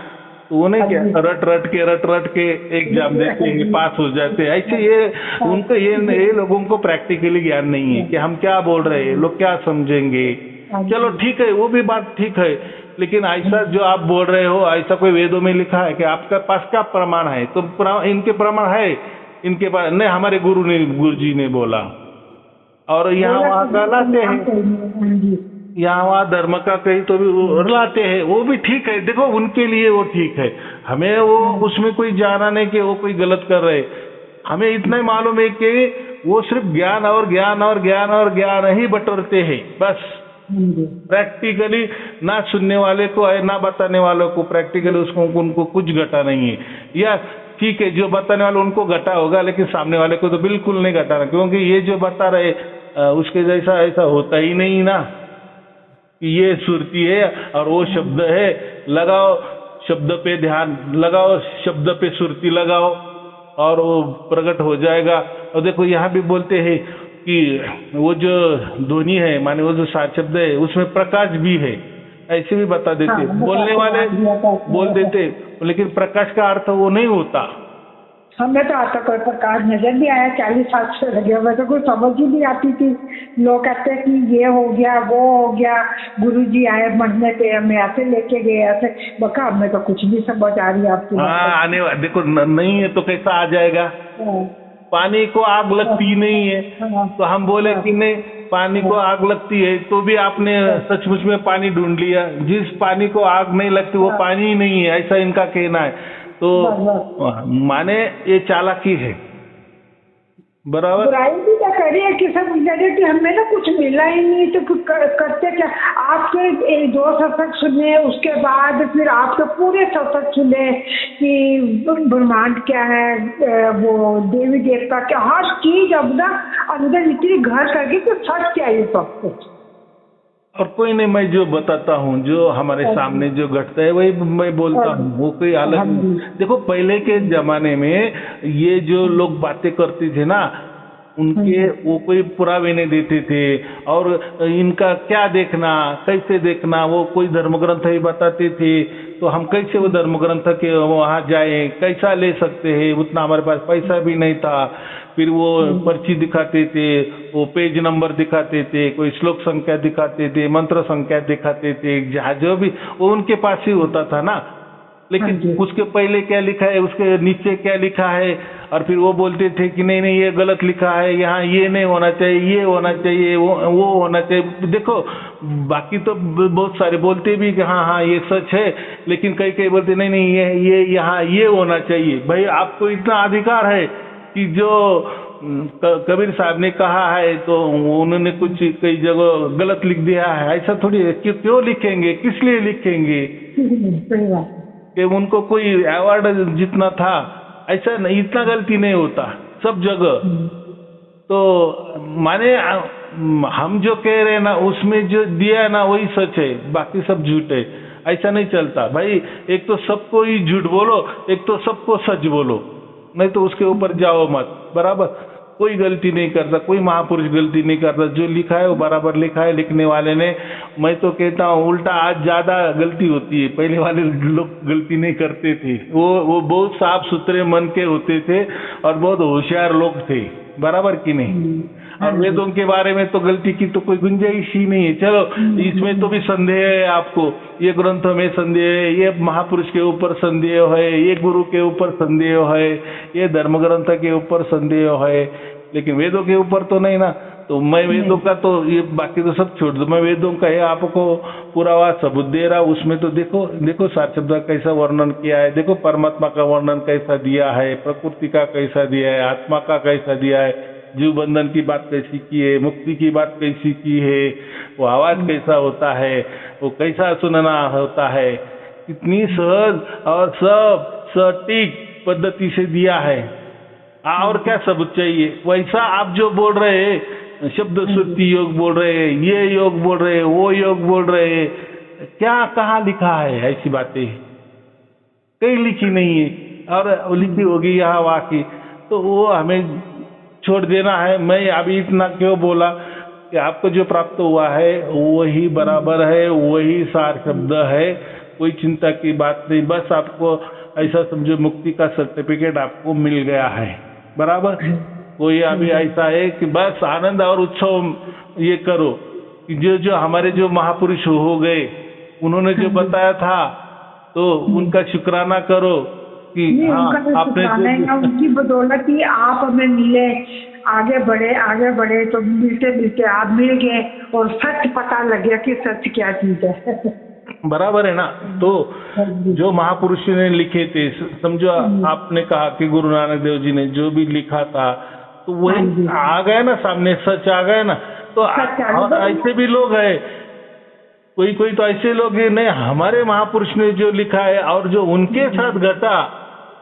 तो उन्हें क्या रट रट के एग्जाम देते हैं, पास हो जाते हैं। ऐसे ये लोगों को प्रैक्टिकली ज्ञान नहीं है कि हम क्या बोल रहे हैं, लोग क्या समझेंगे। चलो ठीक है, वो भी बात ठीक है, लेकिन ऐसा जो आप बोल रहे हो, ऐसा कोई वेदों में लिखा है कि आपके पास क्या प्रमाण है? तो इनके प्रमाण है, इनके पास नहीं, हमारे गुरुजी ने बोला। और यहाँ वहाँ गलाते हैं, यहाँ वहाँ धर्म का कहीं तो भी लाते हैं, वो भी ठीक है। देखो उनके लिए वो ठीक है, हमें वो उसमें कोई जाना नहीं कि वो कोई गलत कर रहे। हमें इतना ही मालूम है कि वो सिर्फ ज्ञान और ज्ञान और ज्ञान और ज्ञान ही बटोरते हैं बस। प्रैक्टिकली ना सुनने वाले को है ना बताने वालों को, प्रैक्टिकली उसको उनको कुछ घटा नहीं है। या ठीक है, जो बताने वाले उनको घटा होगा, लेकिन सामने वाले को तो बिल्कुल नहीं घटाना, क्योंकि ये जो बता रहे उसके जैसा ऐसा होता ही नहीं ना कि ये सुरती है और वो शब्द है। लगाओ शब्द पे ध्यान, लगाओ शब्द पे सुरती लगाओ और वो प्रकट हो जाएगा। और देखो यहाँ भी बोलते हैं कि वो जो ध्वनि है, माने वो जो सात शब्द है, उसमें प्रकाश भी है, ऐसे भी बता देते। बोलने वाले बोल देते, लेकिन प्रकाश का अर्थ वो नहीं होता। हमें तो आता कोई प्रकाश नजर नहीं आया, 40 साल से लगे हुए, तो कोई समझ ही नहीं आती थी। लोग कहते कि ये हो गया, वो हो गया, गुरुजी आए मरने पे हमें ऐसे लेके गए, ऐसे बका, हमें तो कुछ नहीं समझ आ रही आपकी। आने देखो नहीं है तो कैसा आ जाएगा? पानी को आग लगती नहीं है, तो हम बोले कि नहीं पानी को आग लगती है, तो भी आपने सचमुच में पानी ढूंढ लिया। जिस पानी को आग नहीं लगती वो पानी ही नहीं है, ऐसा इनका कहना है। तो माने ये चालाकी है, बराबर। बुराई भी क्या कह रही है कि सब कह रही है कि हमें ना कुछ मिला ही नहीं, तो करते क्या। आपके 2 सत्संग सुने, उसके बाद फिर आपके पूरे सत्संग सुने कि ब्रह्मांड क्या है, वो देवी देवता क्या, हर चीज अब ना अंदर इतनी घर करके तो सच क्या ये सब कुछ। और कोई नहीं, मैं जो बताता हूँ, जो हमारे सामने जो घटता है वही मैं बोलता हूँ, वो कोई अलग। देखो पहले के जमाने में ये जो लोग बातें करते थे ना, उनके वो कोई पुरावे नहीं देते थे, और इनका क्या देखना कैसे देखना, वो कोई धर्म ग्रंथ ही बताते थे। तो हम कैसे वो धर्म ग्रंथ के वहाँ जाएं, कैसा ले सकते हैं, उतना हमारे पास पैसा भी नहीं था। फिर वो पर्ची दिखाते थे, वो पेज नंबर दिखाते थे, कोई श्लोक संख्या दिखाते थे, मंत्र संख्या दिखाते थे, जहाँ जो भी वो उनके पास ही होता था ना। लेकिन उसके पहले क्या लिखा है, उसके नीचे क्या लिखा है, और फिर वो बोलते थे कि नहीं नहीं ये गलत लिखा है, यहाँ ये नहीं होना चाहिए, ये होना चाहिए, वो होना चाहिए। देखो बाकी तो बहुत सारे बोलते भी कि हाँ हाँ ये सच है, लेकिन कई कई बोलते नहीं नहीं ये यहाँ ये होना चाहिए। भाई आपको इतना अधिकार है कि जो कबीर साहब ने कहा है तो उन्होंने कुछ कई जगह गलत लिख दिया है, ऐसा थोड़ी है। क्यों लिखेंगे, किस लिए लिखेंगे? कि उनको कोई अवार्ड जितना था, ऐसा नहीं, इतना गलती नहीं होता सब जगह। तो माने हम जो कह रहे हैं ना, उसमें जो दिया है ना वही सच है, बाकी सब झूठ है। ऐसा नहीं चलता भाई, एक तो सबको ही झूठ बोलो, एक तो सबको सच बोलो, नहीं तो उसके ऊपर जाओ मत। बराबर, कोई गलती नहीं करता, कोई महापुरुष गलती नहीं करता, जो लिखा है वो बराबर लिखा है लिखने वाले ने। मैं तो कहता हूँ उल्टा आज ज्यादा गलती होती है, पहले वाले लोग गलती नहीं करते थे, वो बहुत साफ सुथरे मन के होते थे और बहुत होशियार लोग थे। बराबर कि नहीं? और वेदों के बारे में तो गलती की तो कोई गुंजाइश ही नहीं है। चलो इसमें तो भी संदेह है आपको, ये ग्रंथों में संदेह है, ये महापुरुष के ऊपर संदेह है, ये गुरु के ऊपर संदेह है, ये धर्म ग्रंथ के ऊपर संदेह है, लेकिन वेदों के ऊपर तो नहीं ना। तो मैं वेदों का तो ये बाकी तो सब छोड़ दो, मैं वेदों का ये आपको पुरावा सबूत दे रहा। उसमें तो देखो देखो सार शब्द का कैसा वर्णन किया है, देखो परमात्मा का वर्णन कैसा दिया है, प्रकृति का कैसा दिया है, आत्मा का कैसा दिया है, जीव बंधन की बात कैसी की है, मुक्ति की बात कैसी की है, वो आवाज कैसा होता है, वो कैसा सुनना होता है, कितनी सहज और सब सटीक पद्धति से दिया है। और क्या सबूत चाहिए? वैसा आप जो बोल रहे हैं, शब्द सुर्ति योग बोल रहे हैं, ये योग बोल रहे हैं, वो योग बोल रहे हैं, क्या कहाँ लिखा है? ऐसी बातें कहीं लिखी नहीं है, और लिखी होगी यहाँ वहाँ की, तो वो हमें छोड़ देना है। मैं अभी इतना क्यों बोला कि आपको जो प्राप्त हुआ है वही बराबर है, वही सार शब्द है, कोई चिंता की बात नहीं। बस आपको ऐसा समझो मुक्ति का सर्टिफिकेट आपको मिल गया है। बराबर, कोई अभी ऐसा है कि बस आनंद और उत्सव ये करो कि जो हमारे जो महापुरुष हो गए, उन्होंने जो बताया था तो उनका शुक्राना करो कि हाँ आपने उनकी बदौलत ही आप हमें मिले, आगे बढ़े तो मिलते मिलते आप मिल गए और सच पता लग गया कि सच क्या चीज है। बराबर है ना? तो जो महापुरुष ने लिखे थे, समझो आपने कहा कि गुरु नानक देव जी ने जो भी लिखा था तो वही आ गया ना सामने, सच आ गया ना। तो ऐसे भी लोग हैं, कोई कोई तो ऐसे लोग हैं नहीं, हमारे महापुरुष ने जो लिखा है और जो उनके साथ घटा,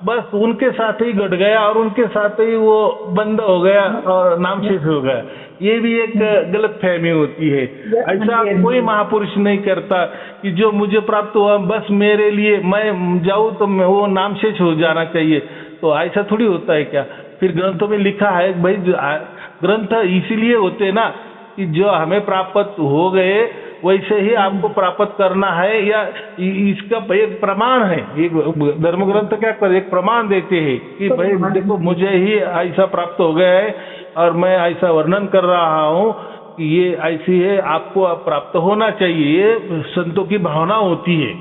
बस उनके साथ ही घट गया और उनके साथ ही वो बंद हो गया और नाम शेष हो गया। ये भी एक गलत फहमी होती है। ऐसा कोई महापुरुष नहीं करता कि जो मुझे प्राप्त हुआ बस मेरे लिए, मैं जाऊँ तो वो नाम शेष हो जाना चाहिए। तो ऐसा थोड़ी होता है क्या? फिर ग्रंथों में लिखा है भाई, ग्रंथ इसीलिए होते ना कि जो हमें प्राप्त हो गए वैसे ही आपको प्राप्त करना है, या इसका एक प्रमाण है। एक धर्म ग्रंथ क्या कर एक प्रमाण देते हैं कि भाई देखो मुझे ही ऐसा प्राप्त हो गया है और मैं ऐसा वर्णन कर रहा हूँ कि ये ऐसी है, आपको प्राप्त होना चाहिए। ये संतों की भावना होती है।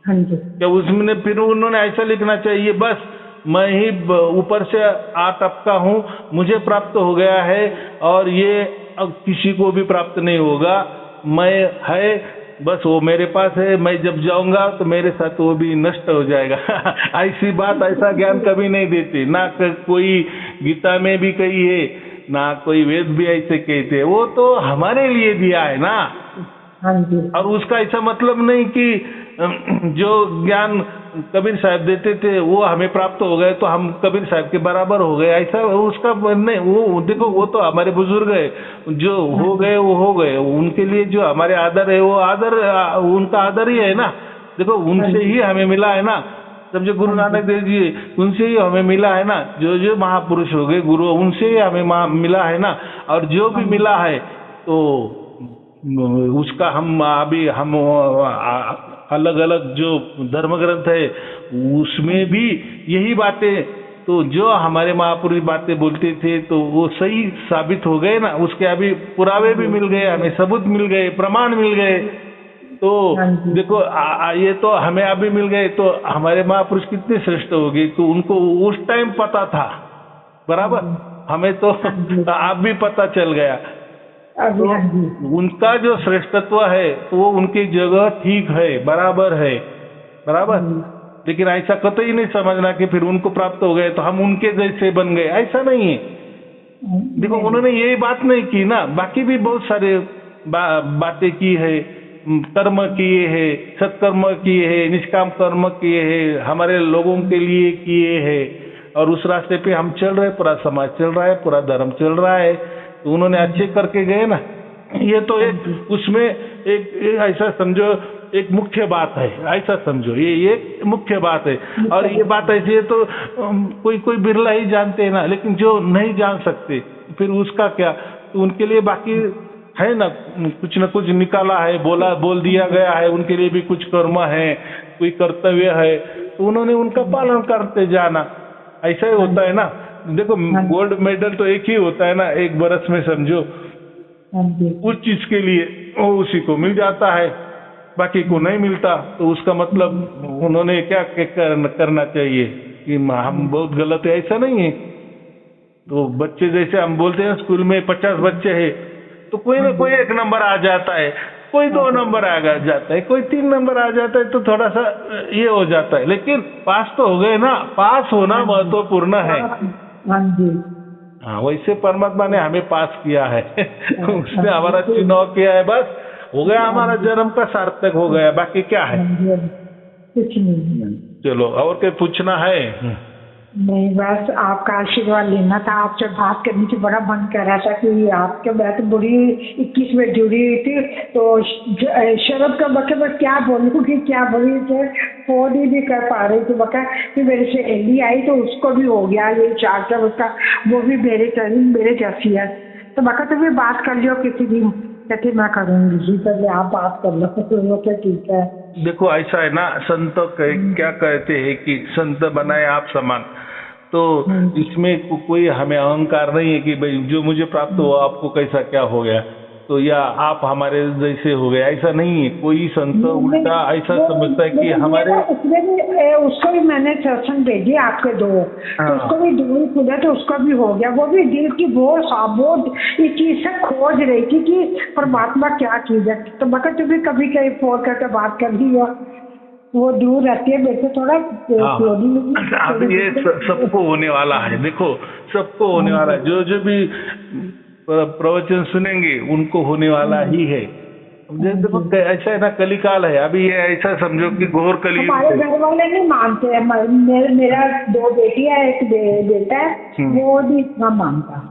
हाँ जी। क्या उसमें फिर उन्होंने ऐसा लिखना चाहिए बस मैं ही ऊपर से आ टपका हूँ, मुझे प्राप्त हो गया है और ये अब किसी को भी प्राप्त नहीं होगा, मैं है बस वो मेरे पास है, मैं जब जाऊंगा तो मेरे साथ वो भी नष्ट हो जाएगा। ऐसी बात, ऐसा ज्ञान कभी नहीं देते ना। कोई गीता में भी कही है ना कोई वेद भी ऐसे कहते, वो तो हमारे लिए दिया है ना। हाँ जी। और उसका ऐसा मतलब नहीं कि जो ज्ञान कबीर साहब देते थे वो हमें प्राप्त हो गए तो हम कबीर साहब के बराबर हो गए, ऐसा उसका नहीं। वो देखो, वो तो हमारे बुजुर्ग है, जो हो गए वो हो गए, उनके लिए जो हमारे आदर है वो आदर उनका आदर ही है ना। देखो, उनसे ही हमें मिला है ना। जब जो गुरु नानक देव जी, उनसे ही हमें मिला है ना। जो जो महापुरुष हो गए गुरु, उनसे ही हमें मिला है ना। और जो भी मिला है तो उसका हम अभी हम अलग अलग जो धर्म ग्रंथ है उसमें भी यही बातें, तो जो हमारे महापुरुष बातें बोलते थे तो वो सही साबित हो गए ना। उसके अभी पुरावे भी मिल गए, हमें सबूत मिल गए, प्रमाण मिल गए। तो देखो ये तो हमें अभी मिल गए, तो हमारे महापुरुष कितने श्रेष्ठ हो गए, तो उनको उस टाइम पता था बराबर, हमें तो अब भी पता चल गया। तो उनका जो श्रेष्ठत्व है तो वो उनकी जगह ठीक है, बराबर है, बराबर। लेकिन ऐसा कतई नहीं समझना कि फिर उनको प्राप्त हो गए तो हम उनके जैसे बन गए, ऐसा नहीं है। देखो, उन्होंने यही बात नहीं की ना, बाकी भी बहुत सारे बातें की है, कर्म किए हैं, सत्कर्म किए हैं, निष्काम कर्म किए हैं, हमारे लोगों के लिए किए हैं, और उस रास्ते पे हम चल रहे, पूरा समाज चल रहा है, पूरा धर्म चल रहा है। तो उन्होंने अच्छे करके गए ना। ये तो एक उसमें एक ऐसा समझो, एक मुख्य बात है, ऐसा समझो, ये एक मुख्य बात है। और ये बात ऐसी है तो कोई कोई बिरला ही जानते हैं ना, लेकिन जो नहीं जान सकते फिर उसका क्या, तो उनके लिए बाकी है ना, कुछ न कुछ निकाला है, बोल दिया गया है, उनके लिए भी कुछ कर्म है, कोई कर्तव्य है, तो उन्होंने उनका पालन करते जाना। ऐसा ही होता है ना। देखो, गोल्ड मेडल तो एक ही होता है ना एक बरस में, समझो। उस चीज के लिए वो उसी को मिल जाता है, बाकी को नहीं मिलता। तो उसका मतलब उन्होंने क्या करना चाहिए कि हम बहुत गलत है, ऐसा नहीं है। तो बच्चे जैसे हम बोलते हैं स्कूल में 50 बच्चे हैं तो कोई ना कोई 1 नंबर आ जाता है, कोई 2 नंबर आ जाता है, कोई 3 नंबर आ जाता है, तो थोड़ा सा ये हो जाता है, लेकिन पास तो हो गए ना। पास होना महत्वपूर्ण है। हाँ, वैसे परमात्मा ने हमें पास किया है उसने हमारा चुनाव किया है, बस हो गया, हमारा जन्म का सार्थक हो गया, बाकी क्या है, कुछ नहीं। चलो, और क्या पूछना है? नहीं, बस आपका आशीर्वाद लेना था। आपसे बात करने की बड़ा मन कर रहा था कि आपके मैं तो बुरी 21 में जुड़ी हुई थी, तो शरद का बके मैं क्या बोलूँगी, क्या बोली थे, फोन ही नहीं कर पा रही थी। बका फिर मेरे से एली आई तो उसको भी हो गया ये 4 साल उसका, वो भी मेरे जैसी है। तो बका तुम्हें बात कर लियो किसी दिन, कहती मैं करूँगी जी, पहले आप बात कर लो। तो क्या ठीक है। देखो, ऐसा है ना, संत क्या कहते हैं कि संत बनाए आप समान। तो इसमें कोई हमें अहंकार नहीं है कि भाई जो मुझे प्राप्त हुआ आपको कैसा क्या हो गया, तो या आप हमारे जैसे हो गए, ऐसा नहीं है। कोई संत उल्टा ऐसा समझता है कि हमारे, उसको भी मैंने सत्संग भेजे आपके 2, तो उसको भी 2 खुदा, तो उसका भी हो गया। वो भी दिल की बहुत इस चीज से खोज रही थी कि परमात्मा क्या चीज है। तो बता तुम्हें कभी कहीं फोन करके बात कर दी हो, वो दूर रहती है मेरे से थोड़ा। अब ये सबको होने वाला है, देखो सबको होने वाला है, जो भी प्रवचन सुनेंगे उनको होने वाला ही है। देखो, ऐसा है ना, कलिकाल है अभी, ये ऐसा समझो कि घोर कली। हमारे घर वाले नहीं मानते हैं, मेरा 2 बेटियां है, एक बेटा है, वो भी इतना मानता।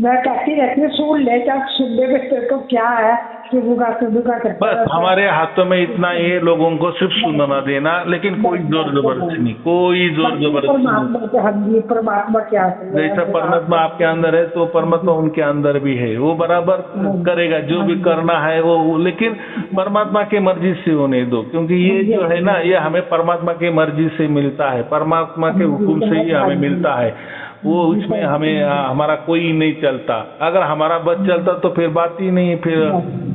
मैं कहती रहती हूँ सुन ले, जब सुनने में तेरे को क्या है, सुनूंगा करता। बस हमारे हाथों में इतना ये लोगों को सिर्फ सुनना देना, लेकिन कोई जोर जबरदस्ती नहीं, कोई जोर जबरदस्ती नहीं। परमात्मा क्या है, जैसा परमात्मा आपके अंदर है तो परमात्मा उनके अंदर भी है, वो बराबर करेगा जो भी करना है वो, लेकिन परमात्मा की मर्जी से होने दो। क्योंकि ये जो है ना, ये हमें परमात्मा की मर्जी से मिलता है, परमात्मा के हुक्म से ही हमें मिलता है। वो उसमें हमें हमारा कोई नहीं चलता। अगर हमारा बस चलता तो फिर बात ही नहीं, फिर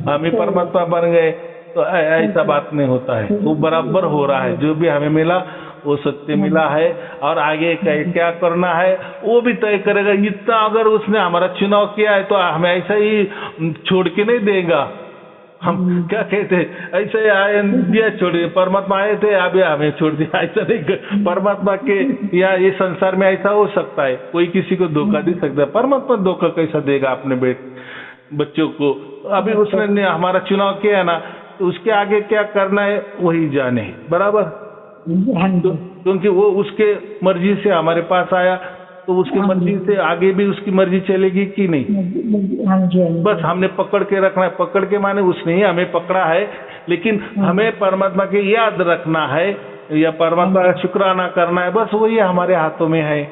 हम ही परमात्मा बन गए, तो ऐसा बात नहीं होता है। वो बराबर हो रहा है, जो भी हमें मिला वो सत्य मिला है, और आगे क्या करना है वो भी तय करेगा। इतना अगर उसने हमारा चुनाव किया है तो हमें ऐसा ही छोड़ के नहीं देगा। हम क्या कहते हैं, ऐसे आए दिया छोड़ दिया, परमात्मा आए थे अभी हमें छोड़ दिया, ऐसा नहीं। परमात्मा के या ये संसार में ऐसा हो सकता है, कोई किसी को धोखा दे सकता है, परमात्मा धोखा कैसा देगा अपने बच्चों को। अभी उसने हमारा चुनाव किया ना, तो उसके आगे क्या करना है वही जाने, बराबर। क्योंकि वो उसके मर्जी से हमारे पास आया, तो उसकी मर्जी से आगे भी उसकी मर्जी चलेगी कि नहीं। बस हमने पकड़ के रखना है। पकड़ के माने उसने ही हमें पकड़ा है, लेकिन हमें परमात्मा की याद रखना है या परमात्मा का शुक्राना करना है, बस वही हमारे हाथों में है।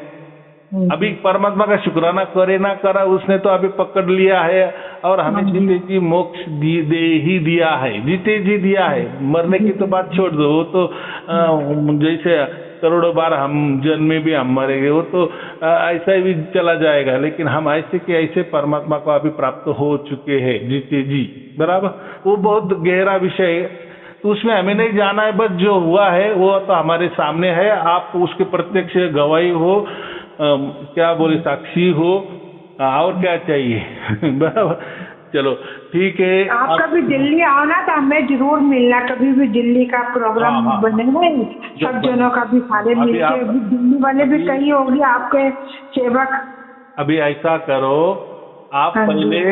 अभी परमात्मा का शुक्राना करे ना करा, उसने तो अभी पकड़ लिया है और हमें जीते जी मोक्ष दे ही दिया है, जीते जी दिया है। मरने की तो बात छोड़ दो, वो तो जैसे करोड़ों बार हम जन्मे भी हम मरेंगे, वो तो ऐसा ही चला जाएगा। लेकिन हम ऐसे के ऐसे परमात्मा को अभी प्राप्त हो चुके हैं जीते जी, बराबर। वो बहुत गहरा विषय है, तो उसमें हमें नहीं जाना है। बस जो हुआ है वो तो हमारे सामने है, आप उसके प्रत्यक्ष गवाही हो, क्या बोले, साक्षी हो, और क्या चाहिए। बराबर। चलो ठीक है। आप कभी दिल्ली आओ ना तो हमें जरूर मिलना, कभी भी दिल्ली का प्रोग्राम बनेगा, सब जनों का भी सारे मिलके, दिल्ली वाले भी कहीं होंगे आपके सेवक। अभी ऐसा करो, आप पहले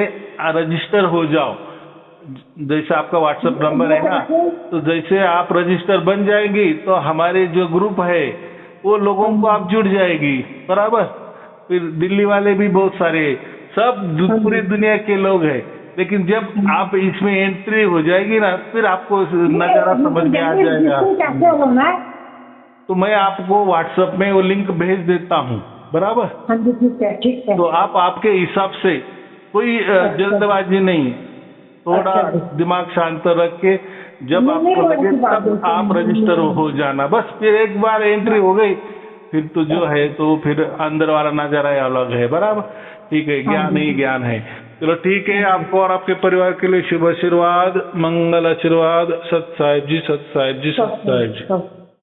रजिस्टर हो जाओ। जैसे आपका व्हाट्सएप नंबर है ना, तो जैसे आप रजिस्टर बन जाएंगी तो हमारे जो ग्रुप है वो लोगों को आप जुड़ जाएगी, बराबर। फिर दिल्ली वाले भी बहुत सारे, सब पूरी दुनिया के लोग हैं। लेकिन जब आप इसमें एंट्री हो जाएगी ना, फिर आपको नजारा समझ में आ जाएगा। तो मैं आपको व्हाट्सएप में वो लिंक भेज देता हूँ, बराबर। हाँ जी, ठीक है, ठीक है। तो आप आपके हिसाब से, कोई जल्दबाजी नहीं, थोड़ा दिमाग शांत रख के जब आपको लगे तब आप रजिस्टर हो जाना, बस। फिर एक बार एंट्री हो गई, फिर तो जो है तो फिर अंदर वाला नजारा अलग है, बराबर। ठीक है, ज्ञान ही ज्ञान है। चलो ठीक है, आपको और आपके परिवार के लिए शुभ आशीर्वाद, मंगल आशीर्वाद। सत साहिब जी, सत साहिब जी, सत साहिब जी।